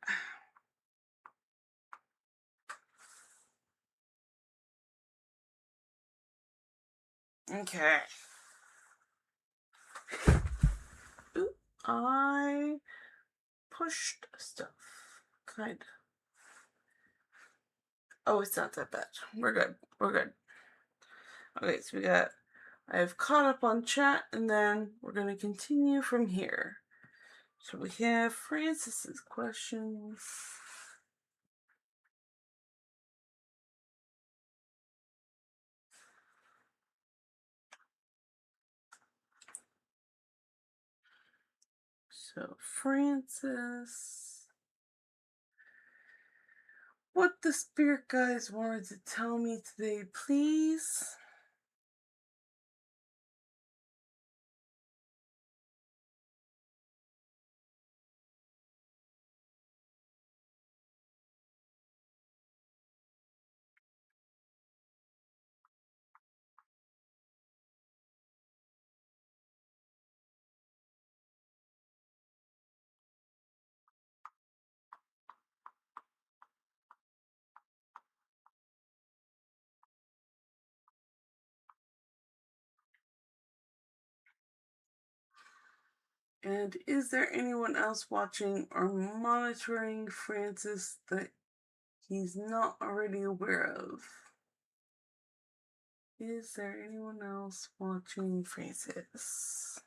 Okay. Ooh, I pushed stuff. Kind of. Oh, it's not that bad. We're good. We're good. Okay, so I've caught up on chat, and then we're going to continue from here. So we have Francis's questions. So Francis, what the spirit guides wanted to tell me today, please? And is there anyone else watching or monitoring Francis that he's not already aware of? Is there anyone else watching Francis?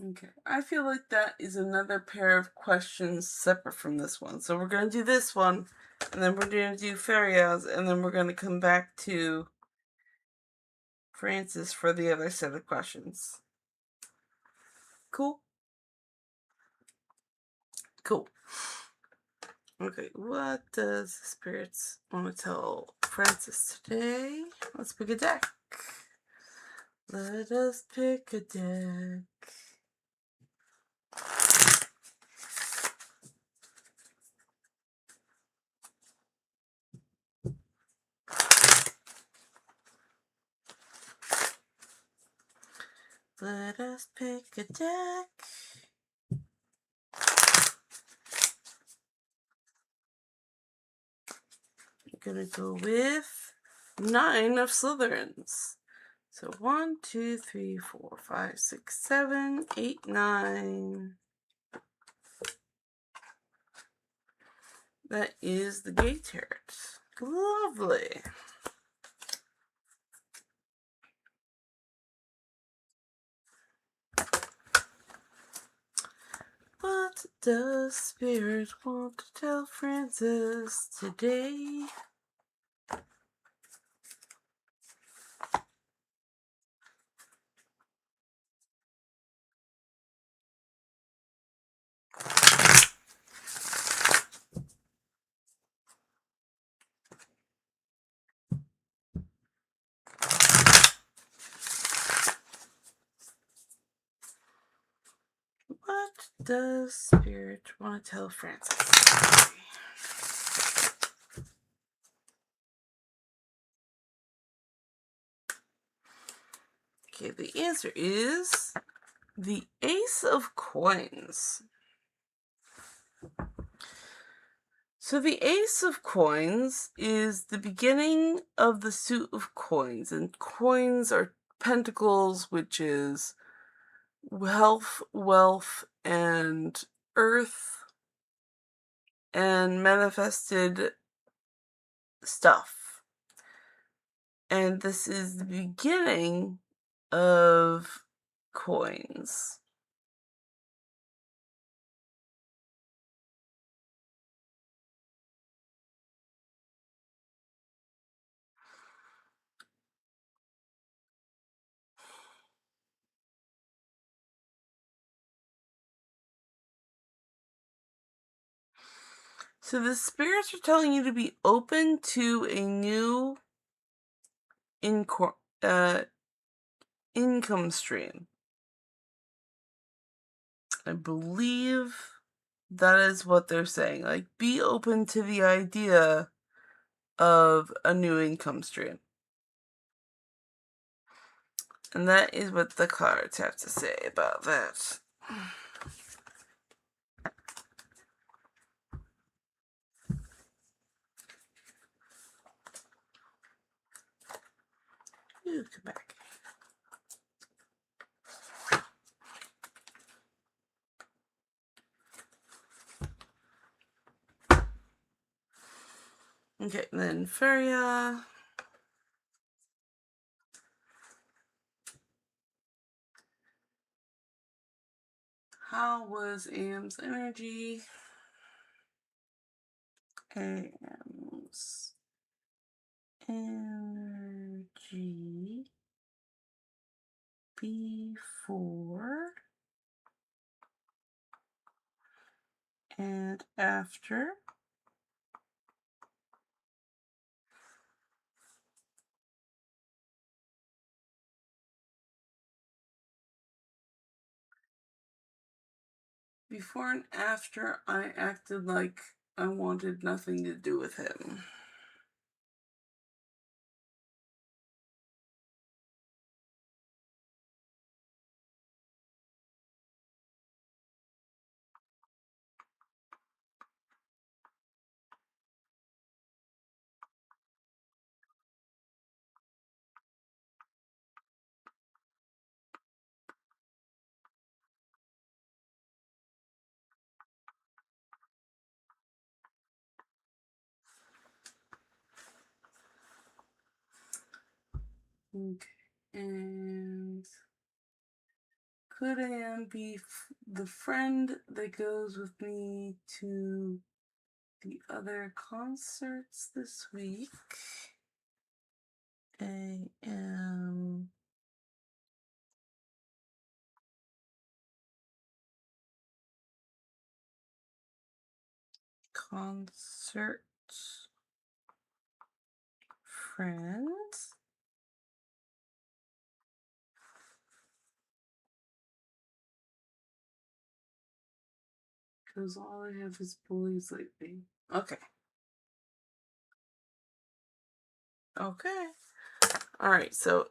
Okay, I feel like that is another pair of questions separate from this one. So we're going to do this one, and then we're going to do Feria's, and then we're going to come back to Francis for the other set of questions. Cool? Cool. Okay, what does the spirits want to tell Francis today? Let's pick a deck. Let us pick a deck. Let us pick a deck. I'm gonna go with 9 of Slytherins. So 1, 2, 3, 4, 5, 6, 7, 8, 9. That is the Gay Tarot. Lovely. What does Spirit want to tell Francis today? does Spirit want to tell Francis? Okay, the answer is the Ace of Coins. So the Ace of Coins is the beginning of the suit of coins, and coins are pentacles, which is health, wealth, and earth, and manifested stuff. And this is the beginning of coins. So the spirits are telling you to be open to a new income stream. I believe that is what they're saying. Like, be open to the idea of a new income stream. And that is what the cards have to say about that. Ooh, come back. Okay, then Feria. How was AM's energy? AM's energy before and after. Before and after, I acted like I wanted nothing to do with him. Okay, and could AM be the friend that goes with me to the other concerts this week? AM concert friends. Because all I have is bullies lately. Okay. Okay. Alright, so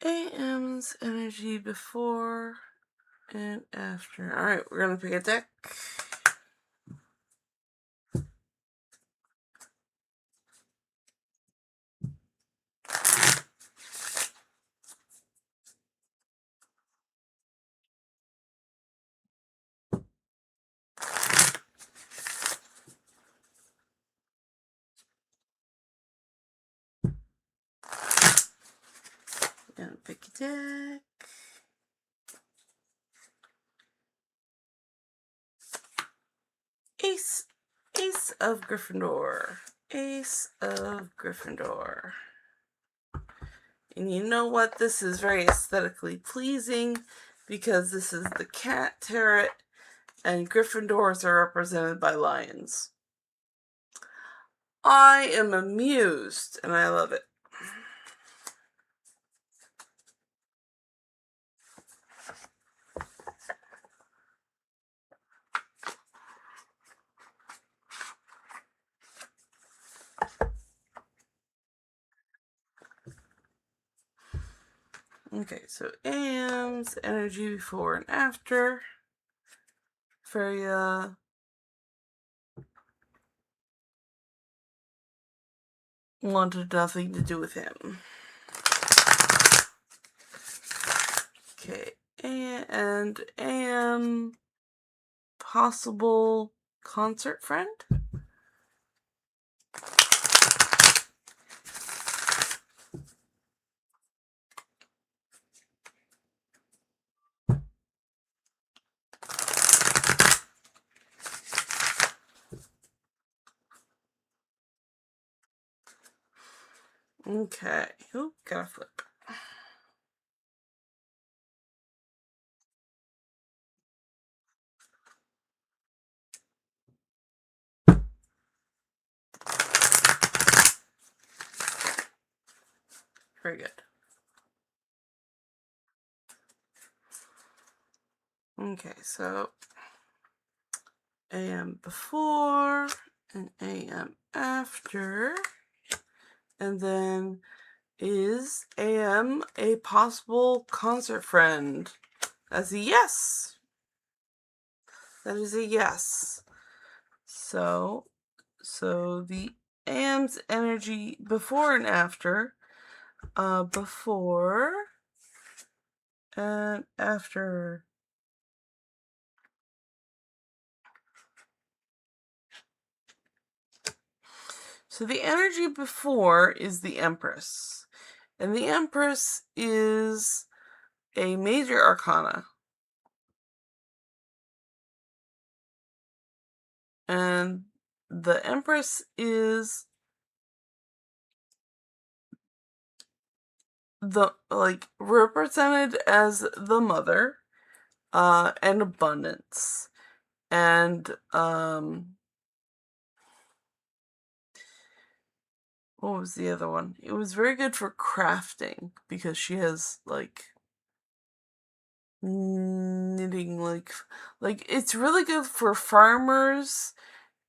AM's energy before and after. Alright, we're gonna pick a deck. Gonna pick a deck. Ace of Gryffindor. Ace of Gryffindor. And you know what? This is very aesthetically pleasing because this is the cat tarot and Gryffindors are represented by lions. I am amused and I love it. Okay, so AM's energy before and after. Feria. Wanted nothing to do with him. Okay, and AM possible concert friend? Okay. Oop, gotta flip. Very good. Okay, so AM before and AM after. And then is AM a possible concert friend? That's a yes. That is a yes. So the AM's energy before and after. Before and after. So the energy before is the Empress. And the Empress is a major arcana. And the Empress is represented as the mother, and abundance. And what was the other one? It was very good for crafting because she has knitting, like it's really good for farmers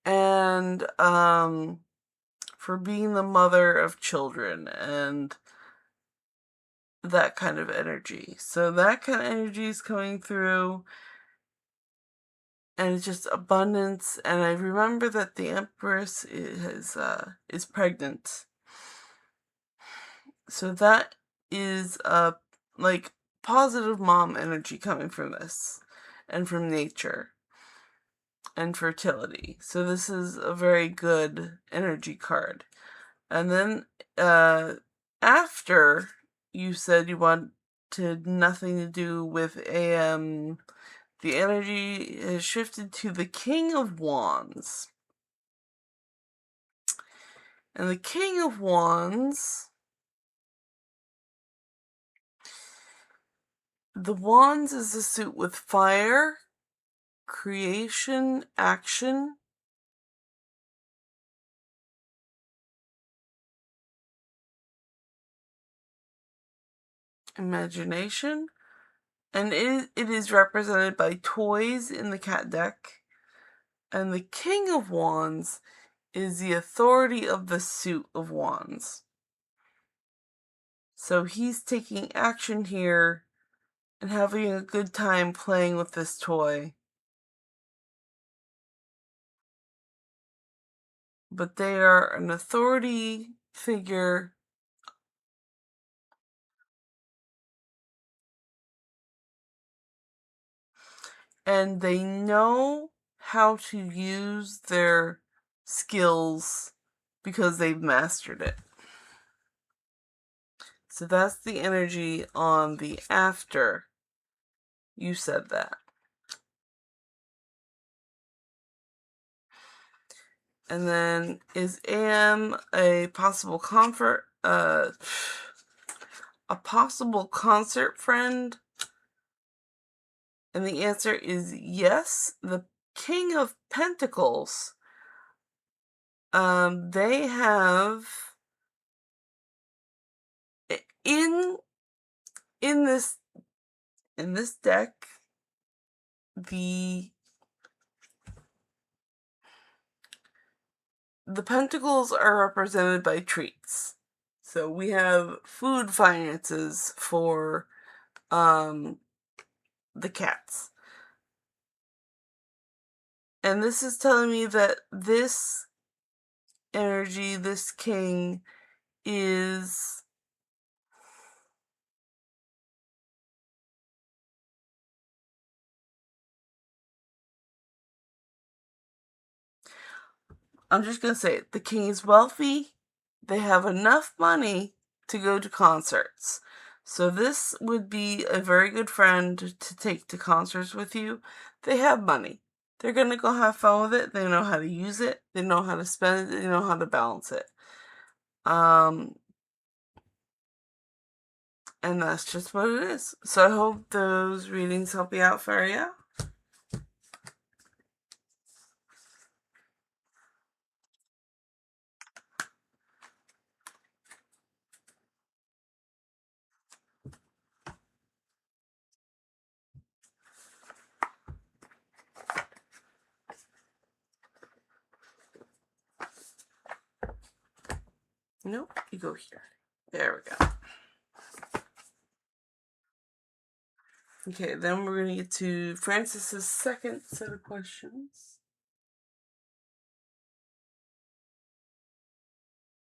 and for being the mother of children and that kind of energy. So that kind of energy is coming through, and it's just abundance. And I remember that the Empress is pregnant, so that is like positive mom energy coming from this, and from nature and fertility. So this is a very good energy card. And then after you said you wanted nothing to do with AM, the energy has shifted to the King of Wands. And the King of Wands, the Wands is a suit with fire, creation, action, imagination, and it is represented by toys in the cat deck. And the King of Wands is the authority of the suit of wands. So he's taking action here and having a good time playing with this toy. But they are an authority figure, and they know how to use their skills because they've mastered it. So that's the energy on the after you said that. And then is AM a possible a possible concert friend? And the answer is yes. The King of Pentacles. They have in this deck the pentacles are represented by treats. So we have food finances for the cats. And this is telling me that this energy, this king, is I'm just going to say it. The king is wealthy. They have enough money to go to concerts. So this would be a very good friend to take to concerts with you. They have money. They're going to go have fun with it. They know how to use it. They know how to spend it. They know how to balance it. And that's just what it is. So I hope those readings help you out, Faria. Nope, you go here. There we go. Okay, then we're going to get to Francis's second set of questions.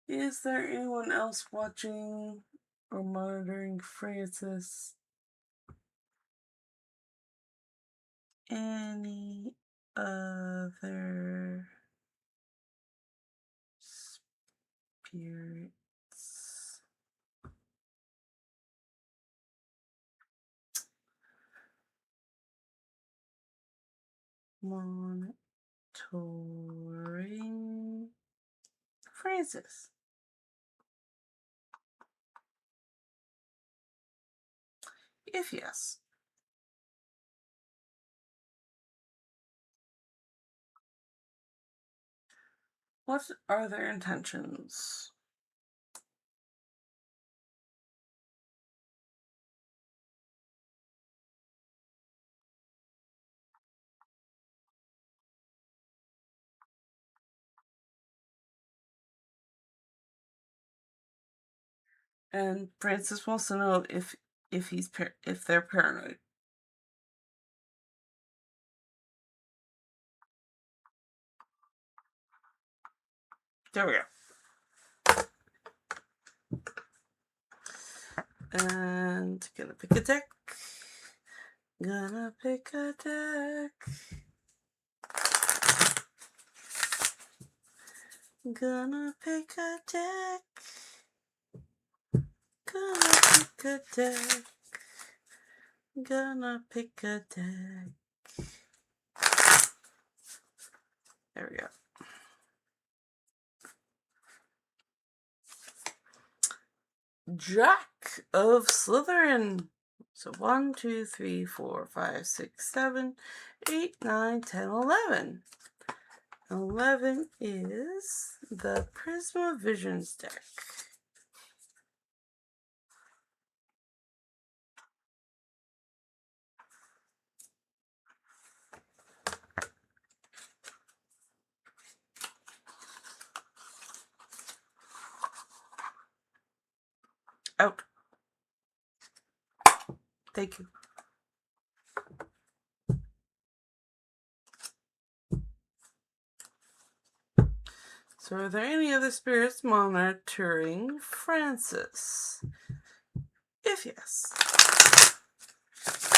Is there anyone else watching or monitoring Francis? Any other spirits? Monitoring Francis. If yes, what are their intentions? And Francis wants to know if they're paranoid. There we go. And gonna pick a deck. Gonna pick a deck. Gonna pick a deck. Gonna pick a deck. Gonna pick a deck. There we go. Jack of Slytherin. So 1, 2, 3, 4, 5, 6, 7, 8, 9, 10, 11. 11 is the Prisma Visions deck. Out. Thank you. So are there any other spirits monitoring Francis? If yes,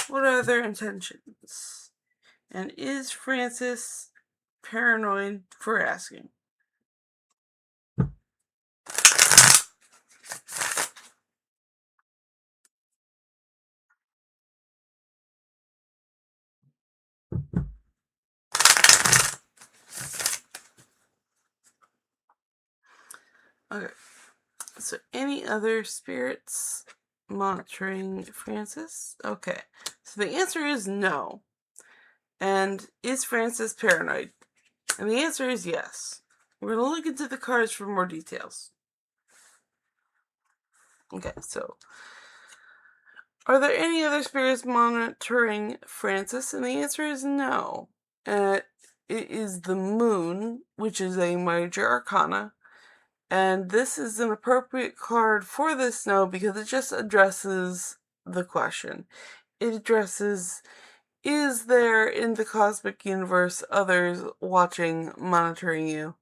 what are their intentions? And is Francis paranoid for asking? Okay, so any other spirits monitoring Francis? Okay, so the answer is no. And is Francis paranoid? And the answer is yes. We're going to look into the cards for more details. Okay, so are there any other spirits monitoring Francis? And the answer is no. It is the moon, which is a major arcana, And this is an appropriate card for this note because it just addresses the question. It addresses, is there in the cosmic universe others watching, monitoring you?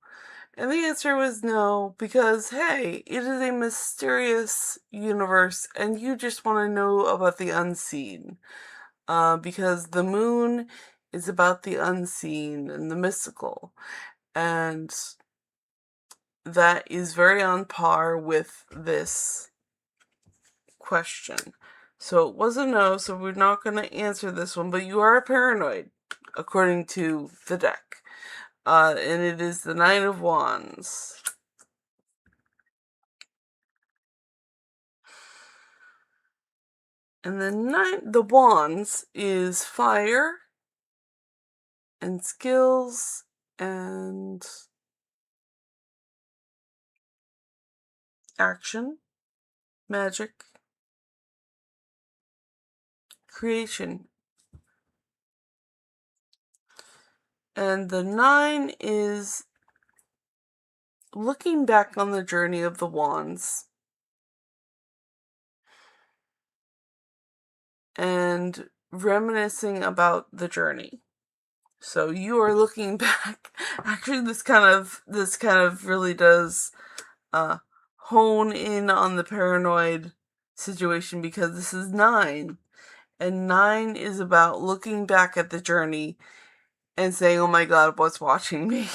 And the answer was no, because hey, it is a mysterious universe and you just want to know about the unseen. Because the moon is about the unseen and the mystical. And that is very on par with this question. So it was a no, so we're not going to answer this one, but you are paranoid, according to the deck. And it is the Nine of Wands. And the Wands is fire and skills and action, magic, creation. And the 9 is looking back on the journey of the Wands and reminiscing about the journey. So you are looking back. Actually, this kind of really does hone in on the paranoid situation because this is 9, and 9 is about looking back at the journey and saying, "Oh my God, what's watching me?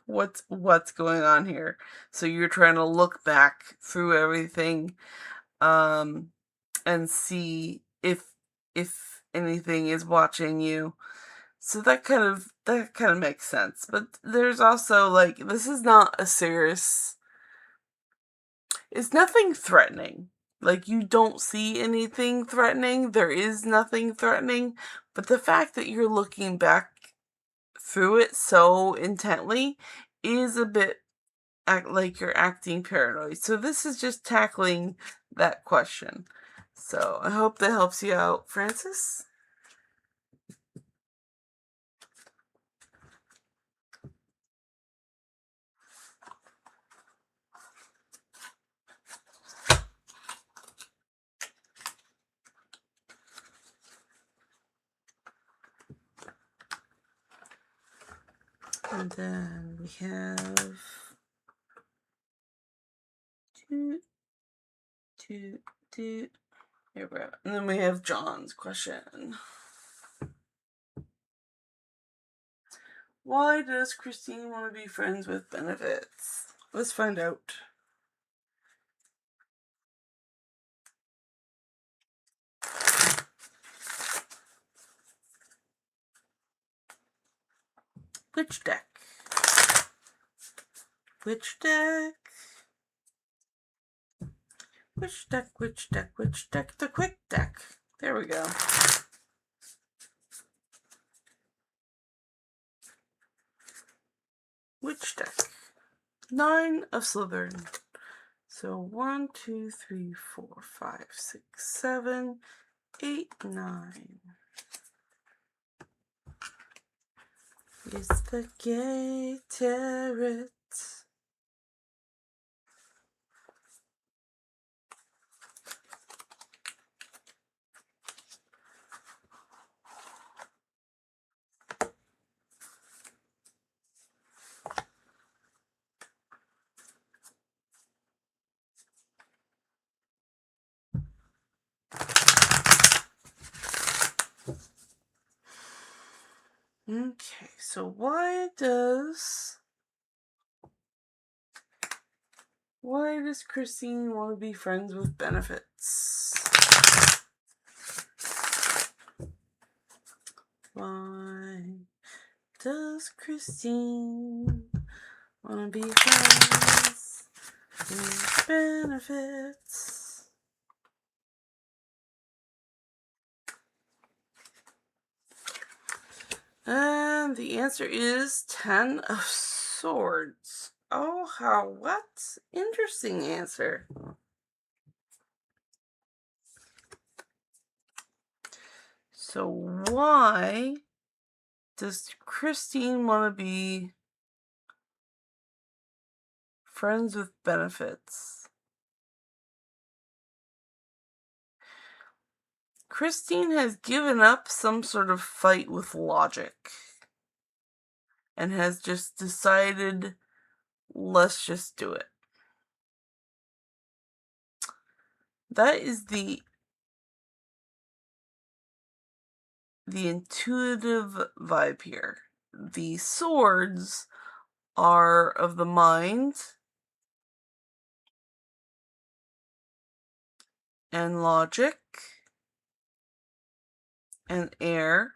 what's going on here?" So you're trying to look back through everything, and see if anything is watching you. So that kind of makes sense. But there's also like, this is not a serious, it's nothing threatening. Like, you don't see anything threatening. There is nothing threatening. But the fact that you're looking back through it so intently is a bit like you're acting paranoid. So this is just tackling that question. So I hope that helps you out, Francis. And then we have here we go. And then we have John's question. Why does Christine want to be friends with benefits? Let's find out. Which deck? Which deck? Which deck? Which deck? Which deck? The quick deck. There we go. Which deck? 9 of Slytherin. So 1, 2, 3, 4, 5, 6, 7, 8, 9. It's the gay tarot. Okay, so why does Christine want to be friends with benefits? Why does Christine want to be friends with benefits? And the answer is 10 of Swords. Oh, what? Interesting answer. So why does Christine want to be Friends with benefits. Christine has given up some sort of fight with logic and has just decided, let's just do it. That is the intuitive vibe here. The swords are of the mind and logic and air.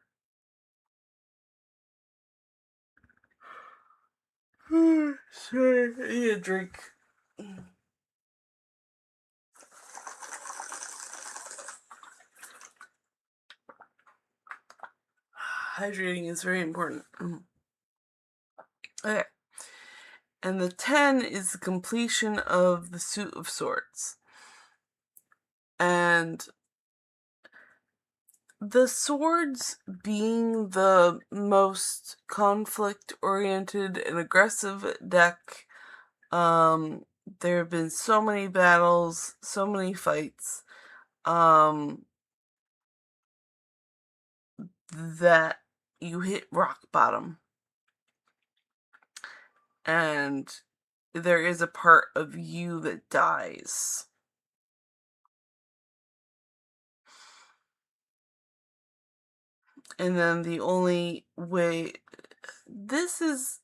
Sorry, I need a drink. Hydrating is very important. Okay. And the 10 is the completion of the Suit of Swords. And the swords being the most conflict-oriented and aggressive deck, there have been so many battles, so many fights, that you hit rock bottom. And there is a part of you that dies. And then the only way... This is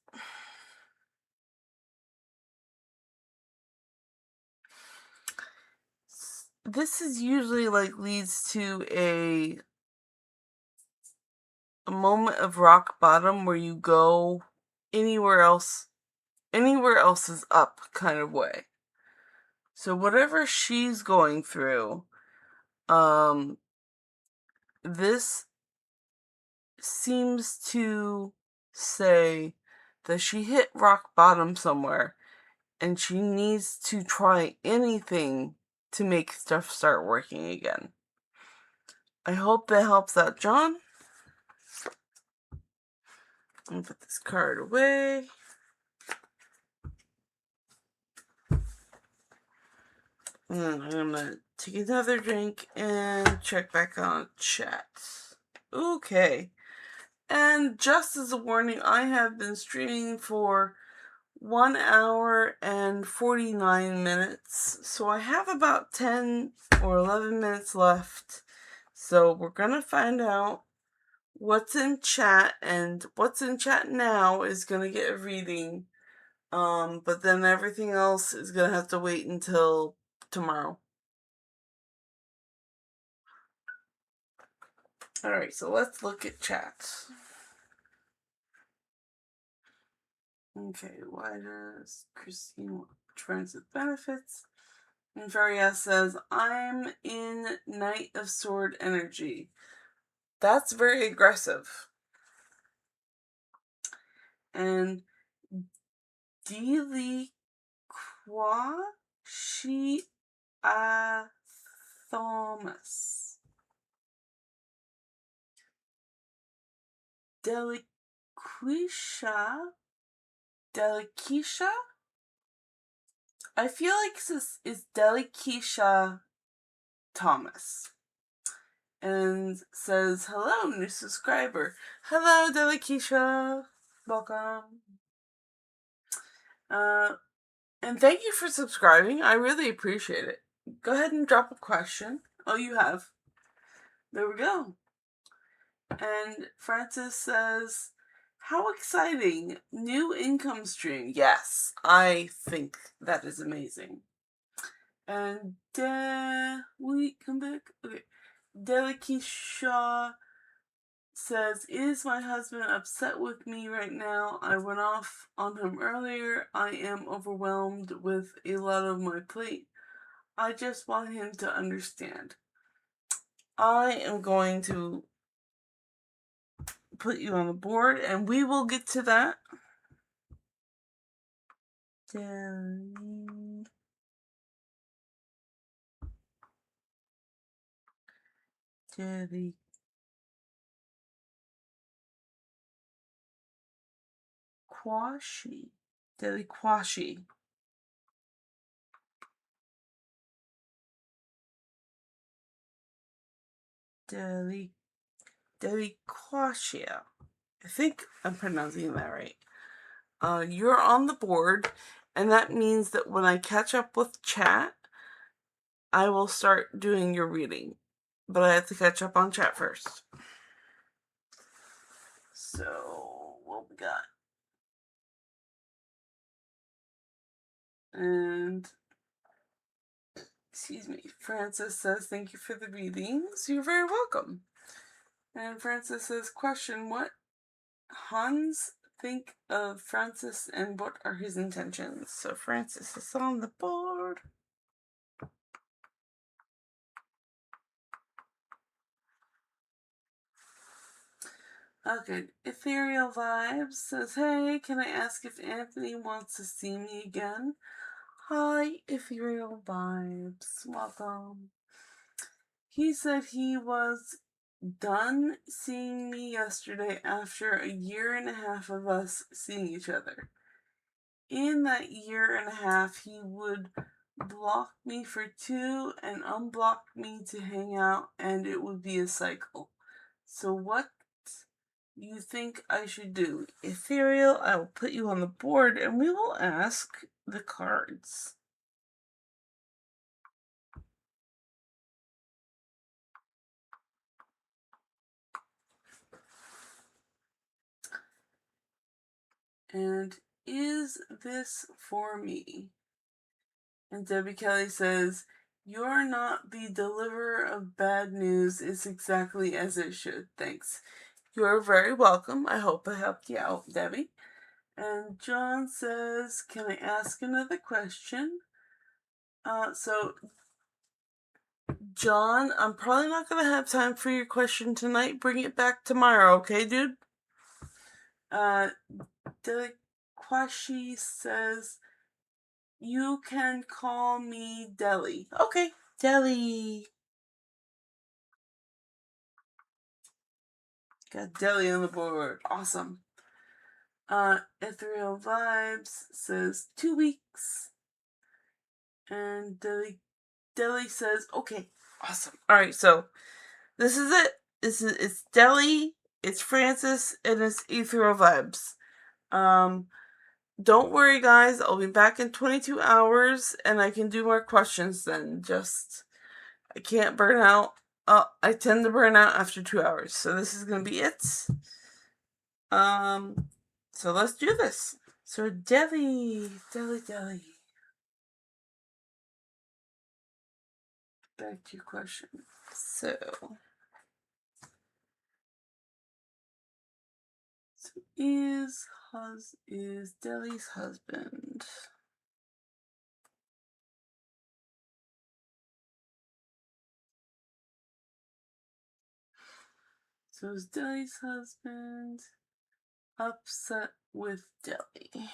usually like leads to a moment of rock bottom where you go anywhere else is up kind of way. So whatever she's going through, this seems to say that she hit rock bottom somewhere and she needs to try anything to make stuff start working again. I hope that helps out John. I'll put this card away. And I'm gonna take another drink and check back on chat. Okay. And just as a warning, I have been streaming for 1 hour and 49 minutes. So I have about 10 or 11 minutes left. So we're gonna find out what's in chat, and what's in chat now is gonna get a reading. But then everything else is gonna have to wait until tomorrow. Alright, so let's look at chat. Okay, why does Christine want friends with benefits? And Faria says, I'm in Knight of Sword energy. That's very aggressive. And Deli Qua Shi Thomas. Delikisha? I feel like this is Delikisha Thomas. And says, hello, new subscriber. Hello, Delikisha. Welcome. And thank you for subscribing. I really appreciate it. Go ahead and drop a question. Oh, you have. There we go. And Francis says, how exciting. New income stream. Yes, I think that is amazing. And we come back. Okay. Delikisha says, is my husband upset with me right now? I went off on him earlier. I am overwhelmed with a lot of my plate. I just want him to understand. I am going to put you on the board and we will get to that. Delikwashi. Deliquatia. I think I'm pronouncing that right. You're on the board, and that means that when I catch up with chat, I will start doing your reading. But I have to catch up on chat first. So, what we got? And, excuse me, Francis says, thank you for the readings. You're very welcome. And Francis says, question, what Hans think of Francis and what are his intentions? So Francis is on the board. Okay, Ethereal Vibes says, hey, can I ask if Anthony wants to see me again? Hi, Ethereal Vibes. Welcome. He said he was done seeing me yesterday after a year and a half of us seeing each other. In that year and a half, he would block me for 2 and unblock me to hang out, and it would be a cycle. So what you think I should do? Ethereal, I will put you on the board and we will ask the cards. And is this for me? And Debbie Kelly says, you're not the deliverer of bad news. It's exactly as it should. Thanks. You're very welcome. I hope I helped you out, Debbie. And John says, can I ask another question? So, John, I'm probably not going to have time for your question tonight. Bring it back tomorrow, okay, dude? Deliquashi says, you can call me Deli. Okay, Deli. Got Deli on the board. Awesome. Ethereal Vibes says 2 weeks. And Deli says, okay, awesome. Alright, so this is it. It's Deli, it's Francis, and it's Ethereal Vibes. Don't worry, guys. I'll be back in 22 hours, and I can do more questions then. I can't burn out. I tend to burn out after 2 hours, so this is gonna be it. So let's do this. So Deli. Back to your question. So is Deli's husband. So is Deli's husband upset with Deli?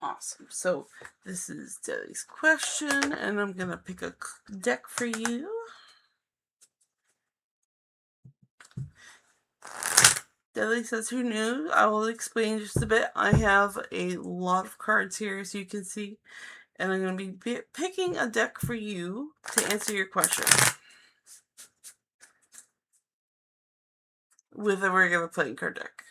Awesome. So this is Deli's question, and I'm gonna pick a deck for you. Deli says, who knew? I will explain just a bit. I have a lot of cards here, as you can see, and I'm going to be picking a deck for you to answer your question with a regular playing card deck.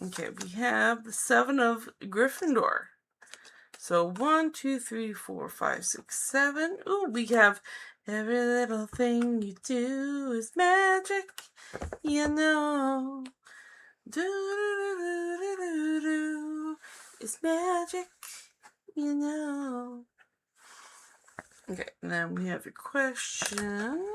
Okay, we have the 7 of Gryffindor. So 1, 2, 3, 4, 5, 6, 7. Ooh, we have every little thing you do is magic, you know. Do do do do do do. It's magic, you know. Okay, and then we have a question.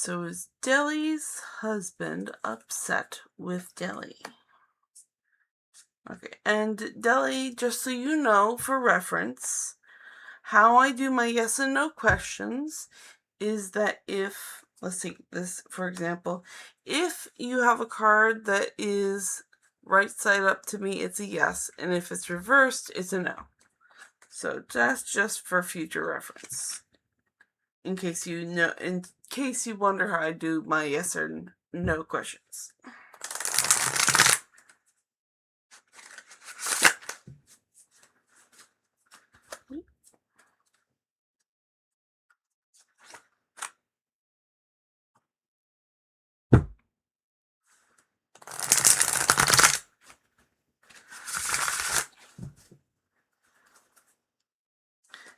So is Deli's husband upset with Deli? Okay, and Deli, just so you know, for reference, how I do my yes and no questions is that if, let's take this for example, if you have a card that is right side up to me, it's a yes, and if it's reversed, it's a no. So that's just for future reference. In case you wonder how I do my yes or no questions.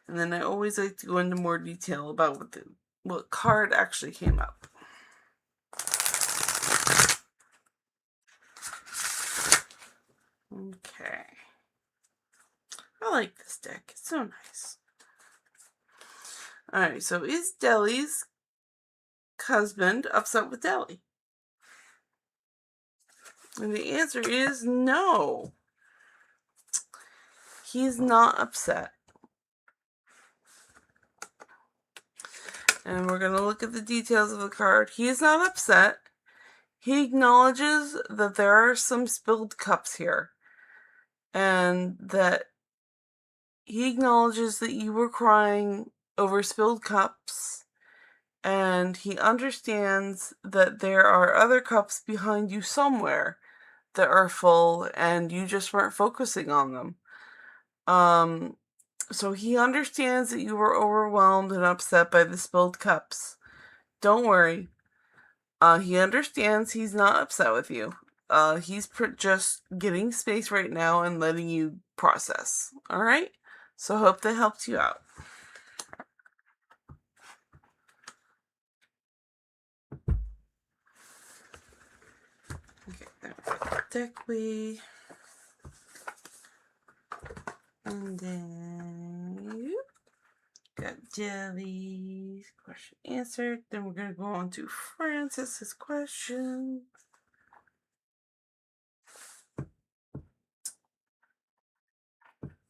And then I always like to go into more detail about what card actually came up. Okay. I like this deck. It's so nice. Alright, so is Deli's husband upset with Deli? And the answer is no. He's not upset. And we're going to look at the details of the card. He is not upset. He acknowledges that there are some spilled cups here. And that he acknowledges that you were crying over spilled cups. And he understands that there are other cups behind you somewhere that are full and you just weren't focusing on them. So he understands that you were overwhelmed and upset by the spilled cups. Don't worry. He understands he's not upset with you. He's just getting space right now and letting you process. Alright? So hope that helps you out. Okay, there we go. Deckley. And then got Jelly's question answered. Then we're going to go on to Francis's question.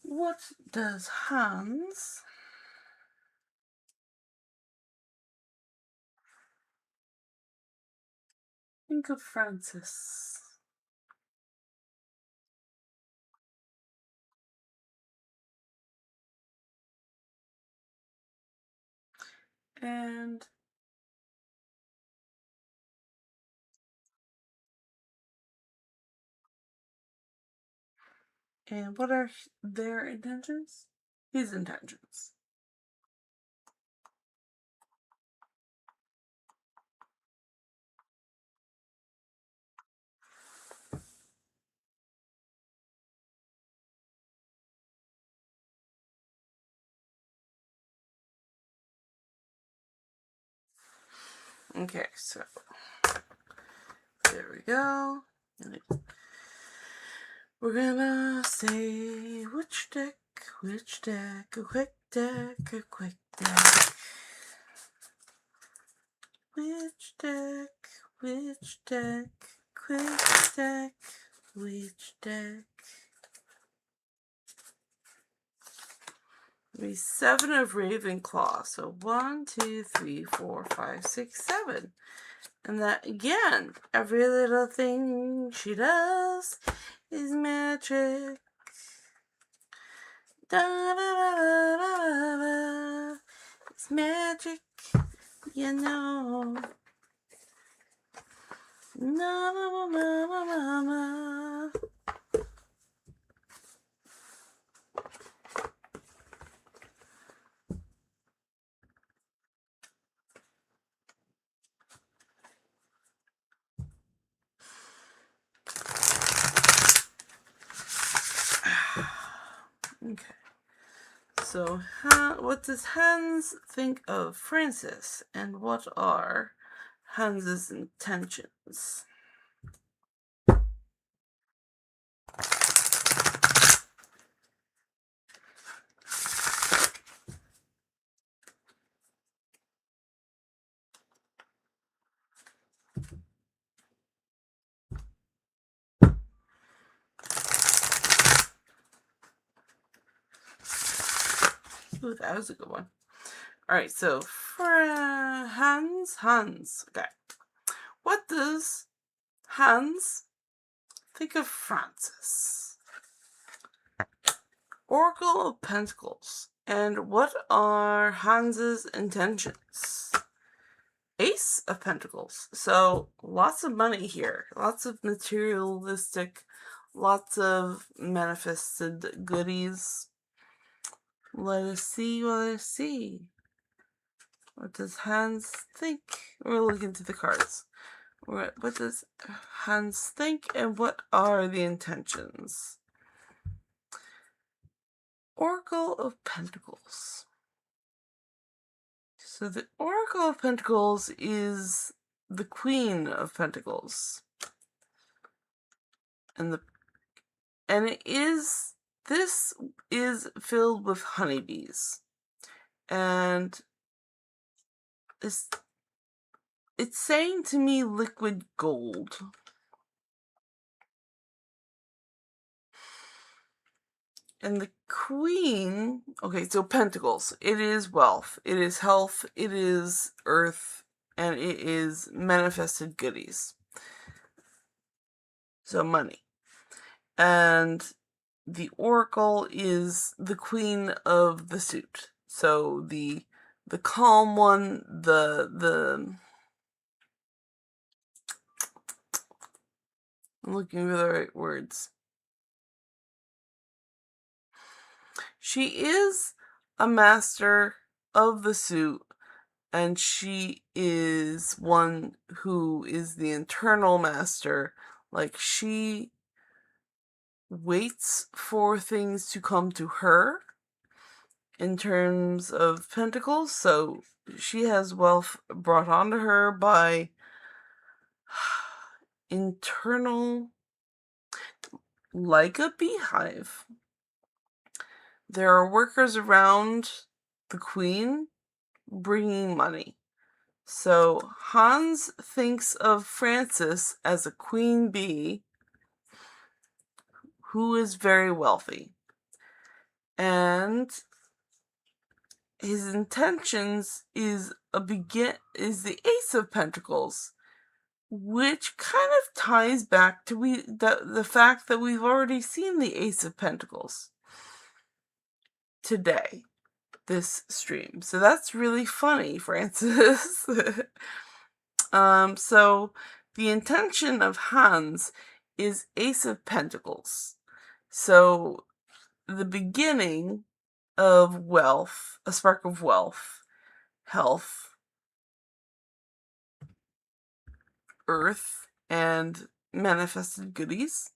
What does Hans think of Francis? And what are their intentions? His intentions. Okay, so there we go. We're gonna say which deck, a quick deck, a quick deck. Which deck, quick deck, which deck? Be 7 of Ravenclaw. So 1, 2, 3, 4, 5, 6, 7. And that again, every little thing she does is magic. Da da da da da da. It's magic, you know. Na na na na na na. Okay. So, what does Hans think of Francis, and what are Hans's intentions? Ooh, that was a good one. All right, so Hans. Okay. What does Hans think of Francis? Oracle of Pentacles. And what are Hans's intentions? Ace of Pentacles. So lots of money here. Lots of materialistic, lots of manifested goodies. Let us see. What does Hans think? We're looking to the cards. What does Hans think, and what are the intentions? Oracle of Pentacles. So the Oracle of Pentacles is the Queen of Pentacles. And this is filled with honeybees. And it's saying to me liquid gold. And the Queen, okay, so Pentacles, it is wealth, it is health, it is earth, and it is manifested goodies. So money. And the Oracle is the Queen of the suit. So the calm one, I'm looking for the right words. She is a master of the suit, and she is one who is the internal master. Like, she waits for things to come to her in terms of pentacles. So she has wealth brought onto her by internal, like a beehive. There are workers around the queen bringing money. So Hans thinks of Francis as a queen bee who is very wealthy. And his intentions is the Ace of Pentacles, which kind of ties back to the fact that we've already seen the Ace of Pentacles today, this stream. So that's really funny, Francis. So the intention of Hans is Ace of Pentacles. So the beginning of wealth, a spark of wealth, health, earth, and manifested goodies.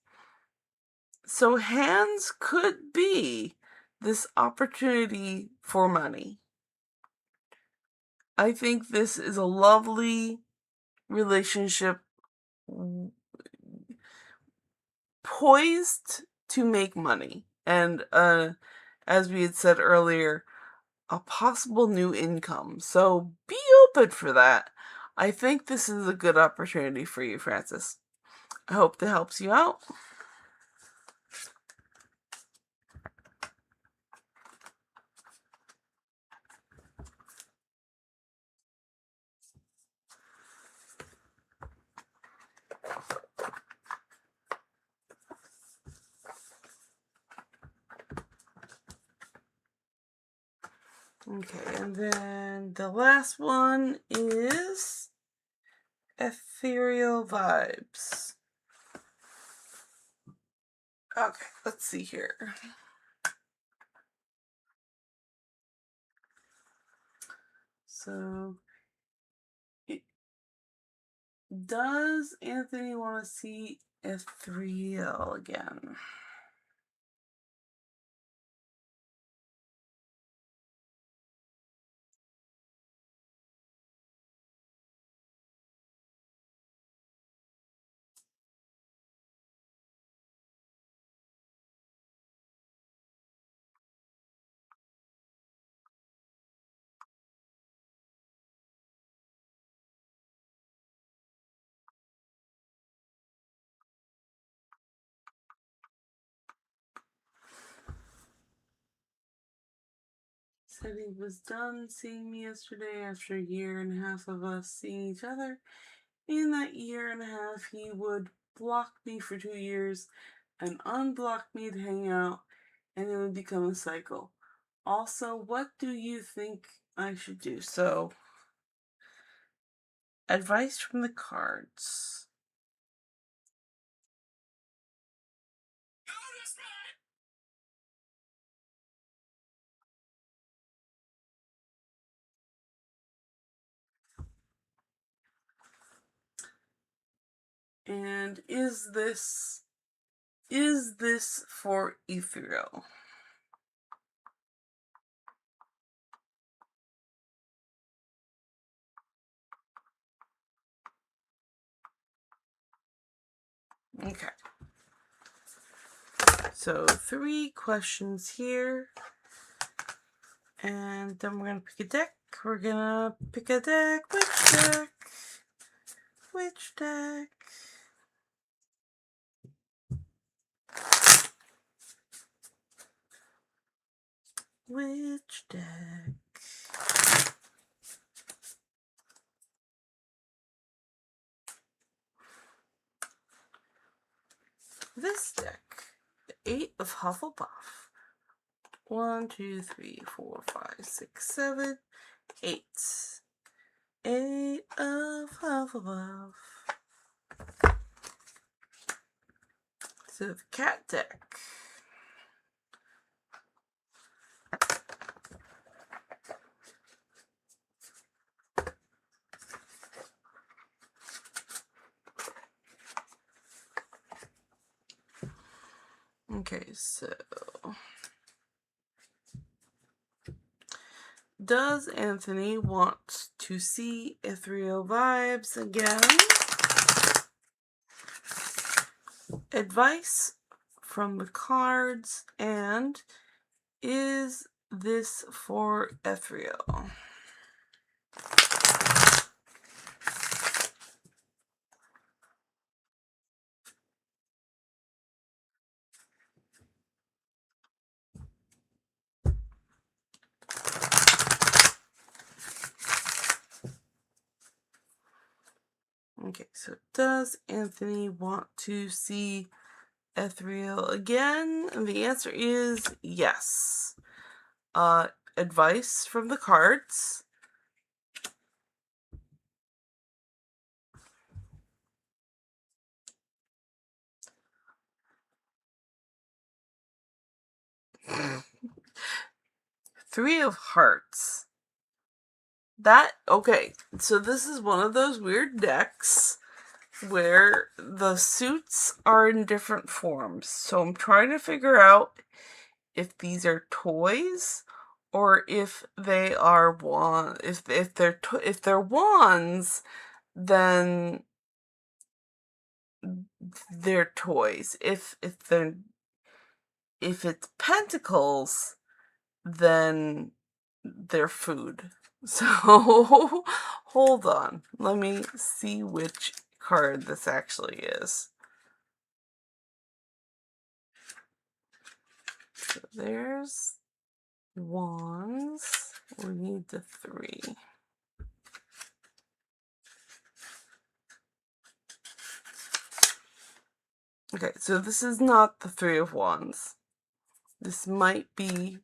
So Hans could be this opportunity for money. I think this is a lovely relationship poised to make money. And as we had said earlier, a possible new income. So be open for that. I think this is a good opportunity for you, Francis. I hope that helps you out. Okay, and then the last one is Ethereal Vibes. Okay, let's see here. So, does Anthony want to see Ethereal again? said he was done seeing me yesterday after a year and a half of us seeing each other. In that year and a half, he would block me for 2 years and unblock me to hang out, and it would become a cycle. Also, what do you think I should do? So, advice from the cards. And is this for ethereal? Okay. So 3 questions here. And then we're gonna pick a deck. We're gonna pick a deck. Which deck? Which deck? Which deck? This deck. The 8 of Hufflepuff. 1, 2, 3, 4, 5, 6, 7, 8. 8 of Hufflepuff. So the cat deck. Okay, so does Anthony want to see ethereal vibes again? Advice from the cards, and is this for ethereal? Okay, so does Anthony want to see ethereal again? And the answer is yes. Advice from the cards. Three of Hearts. Okay, so this is one of those weird decks where the suits are in different forms. So I'm trying to figure out if these are toys or if they are wands. If they're wands, then they're toys. If it's pentacles, then they're food. So hold on. Let me see which card this actually is. So there's wands. We need the 3. Okay, so this is not the 3 of wands. This might be...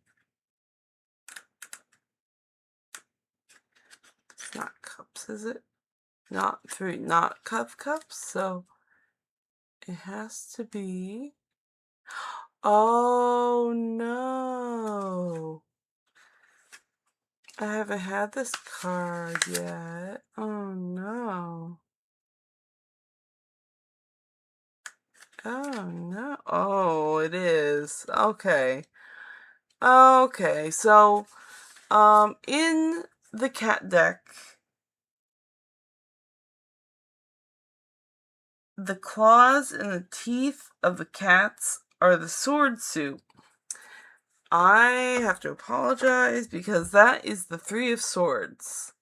It's not cups, is it? Not 3, not cups, so it has to be... Oh no! I haven't had this card yet. Oh no. Oh no. Oh, it is. Okay. Okay, so in the cat deck, the claws and the teeth of the cats are the sword suit. I have to apologize because that is the 3 of Swords.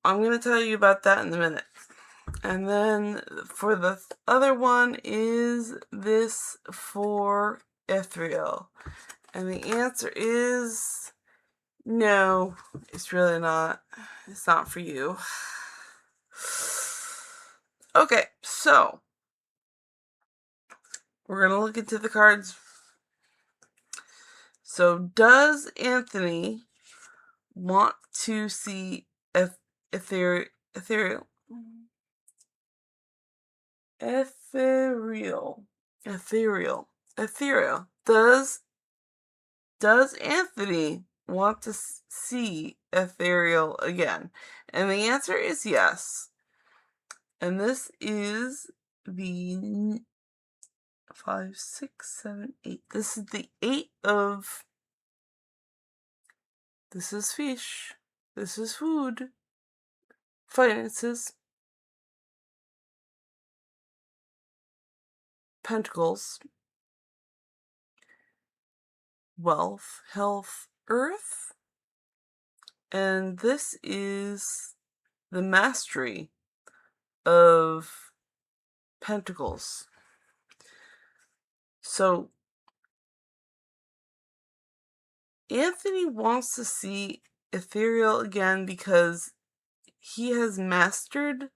I'm going to tell you about that in a minute. And then for the other one, is this for ethereal? And the answer is no, it's really not. It's not for you. Okay, so we're going to look into the cards. So, does Anthony want to see ethereal? Does Anthony want to see ethereal again? And the answer is yes. And this is the 5, 6, 7, 8. This is the 8 of. This is fish. This is food. Finances. Pentacles. Wealth, health, earth. And this is the mastery of Pentacles. So Anthony wants to see ethereal again because he has mastered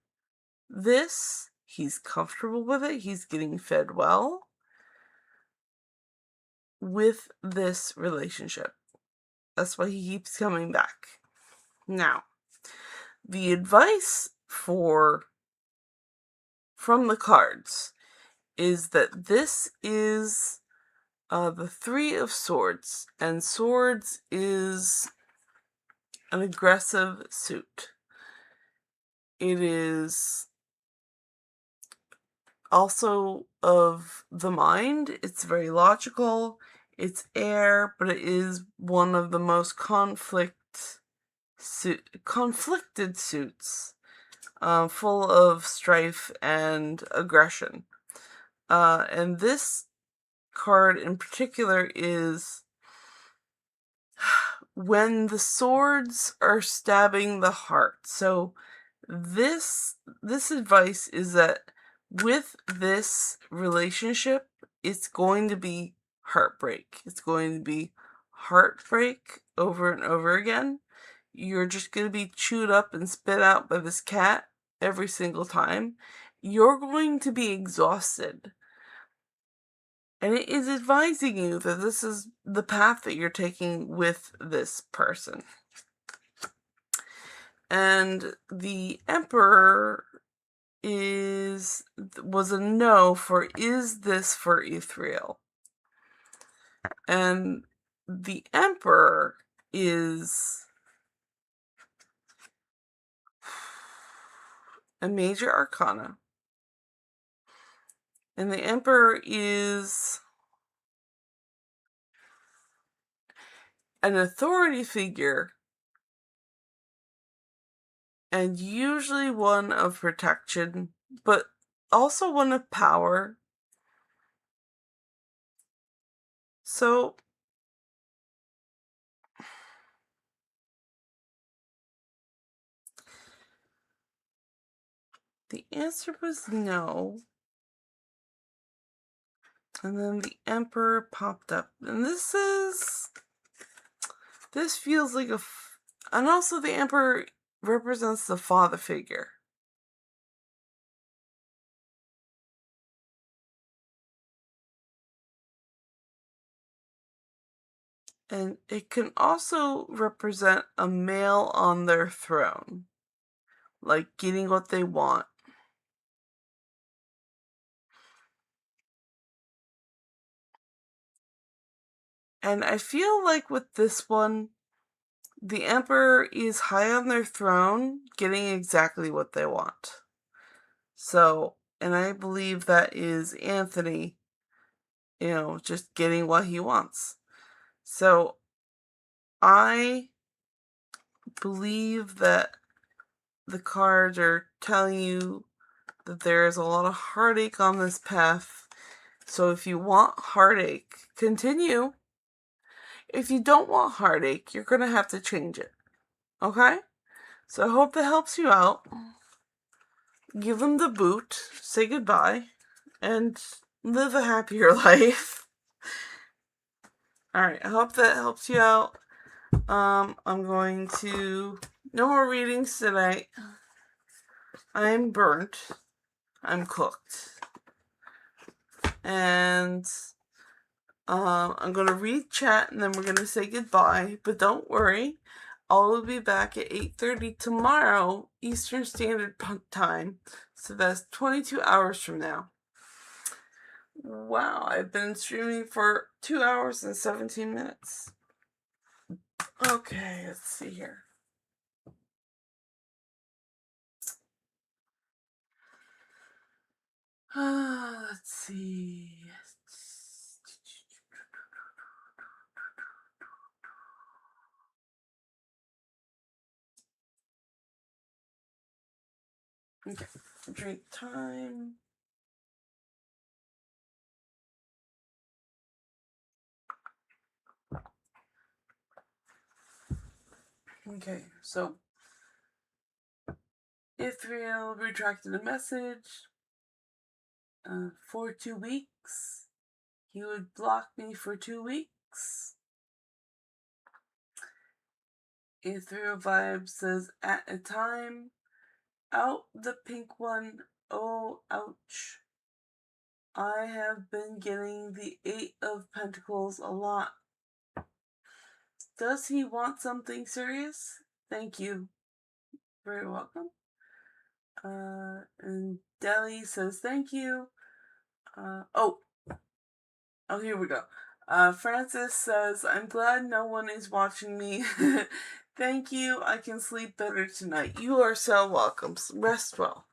this. He's comfortable with it. He's getting fed well with this relationship. That's why he keeps coming back. Now, the advice from the cards is that this is the 3 of Swords, and Swords is an aggressive suit. It is also of the mind. It's very logical. It's air, but it is one of the most conflicted suits, full of strife and aggression. And this card in particular is when the swords are stabbing the heart. So this advice is that with this relationship, it's going to be heartbreak. It's going to be heartbreak over and over again. You're just going to be chewed up and spit out by this cat every single time. You're going to be exhausted. And it is advising you that this is the path that you're taking with this person. And the Emperor was a no for, is this for ethereal? And the Emperor is a major arcana. And the Emperor is an authority figure, and usually one of protection, but also one of power. So the answer was no. And then the Emperor popped up. And this feels like and also the Emperor represents the father figure. And it can also represent a male on their throne. Like getting what they want. And I feel like with this one, the Emperor is high on their throne, getting exactly what they want. So, and I believe that is Anthony, just getting what he wants. So, I believe that the cards are telling you that there is a lot of heartache on this path. So if you want heartache, continue. If you don't want heartache, you're going to have to change it. Okay? So I hope that helps you out. Give them the boot, say goodbye, and live a happier life. Alright, I hope that helps you out. I'm going to... No more readings tonight. I'm burnt. I'm cooked. And I'm going to read chat and then we're going to say goodbye. But don't worry. I will be back at 8:30 tomorrow, Eastern Standard Time. So that's 22 hours from now. Wow, I've been streaming for 2 hours and 17 minutes. Okay, let's see here. Let's see. Okay, drink time. Okay, so Ithriel retracted a message for 2 weeks. He would block me for 2 weeks. Ithriel Vibe says, at a time, out the pink one, oh, ouch. I have been getting the 8 of Pentacles a lot. Does he want something serious? Thank you. Very welcome. And Deli says thank you. Oh, here we go. Francis says, I'm glad no one is watching me. Thank you. I can sleep better tonight. You are so welcome. Rest well.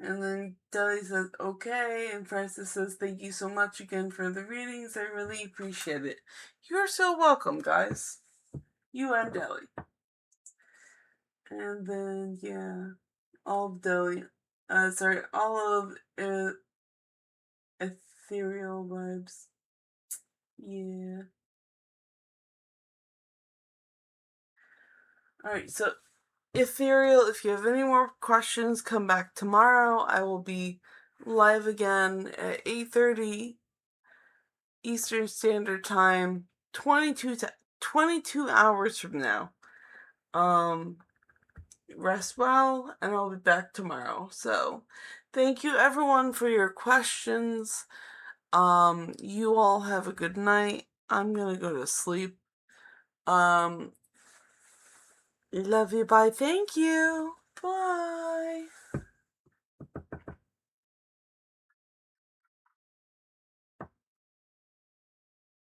And then Deli says, okay. And Francis says, thank you so much again for the readings. I really appreciate it. You're so welcome, guys. You and Deli. And then, yeah, all of Deli. All of Ethereal Vibes. Yeah. Alright, so Ethereal, if you have any more questions, come back tomorrow. I will be live again at 8:30 Eastern Standard Time, 22 hours from now. Rest well, and I'll be back tomorrow. So, thank you everyone for your questions. You all have a good night. I'm gonna go to sleep. Love you, bye, thank you, bye.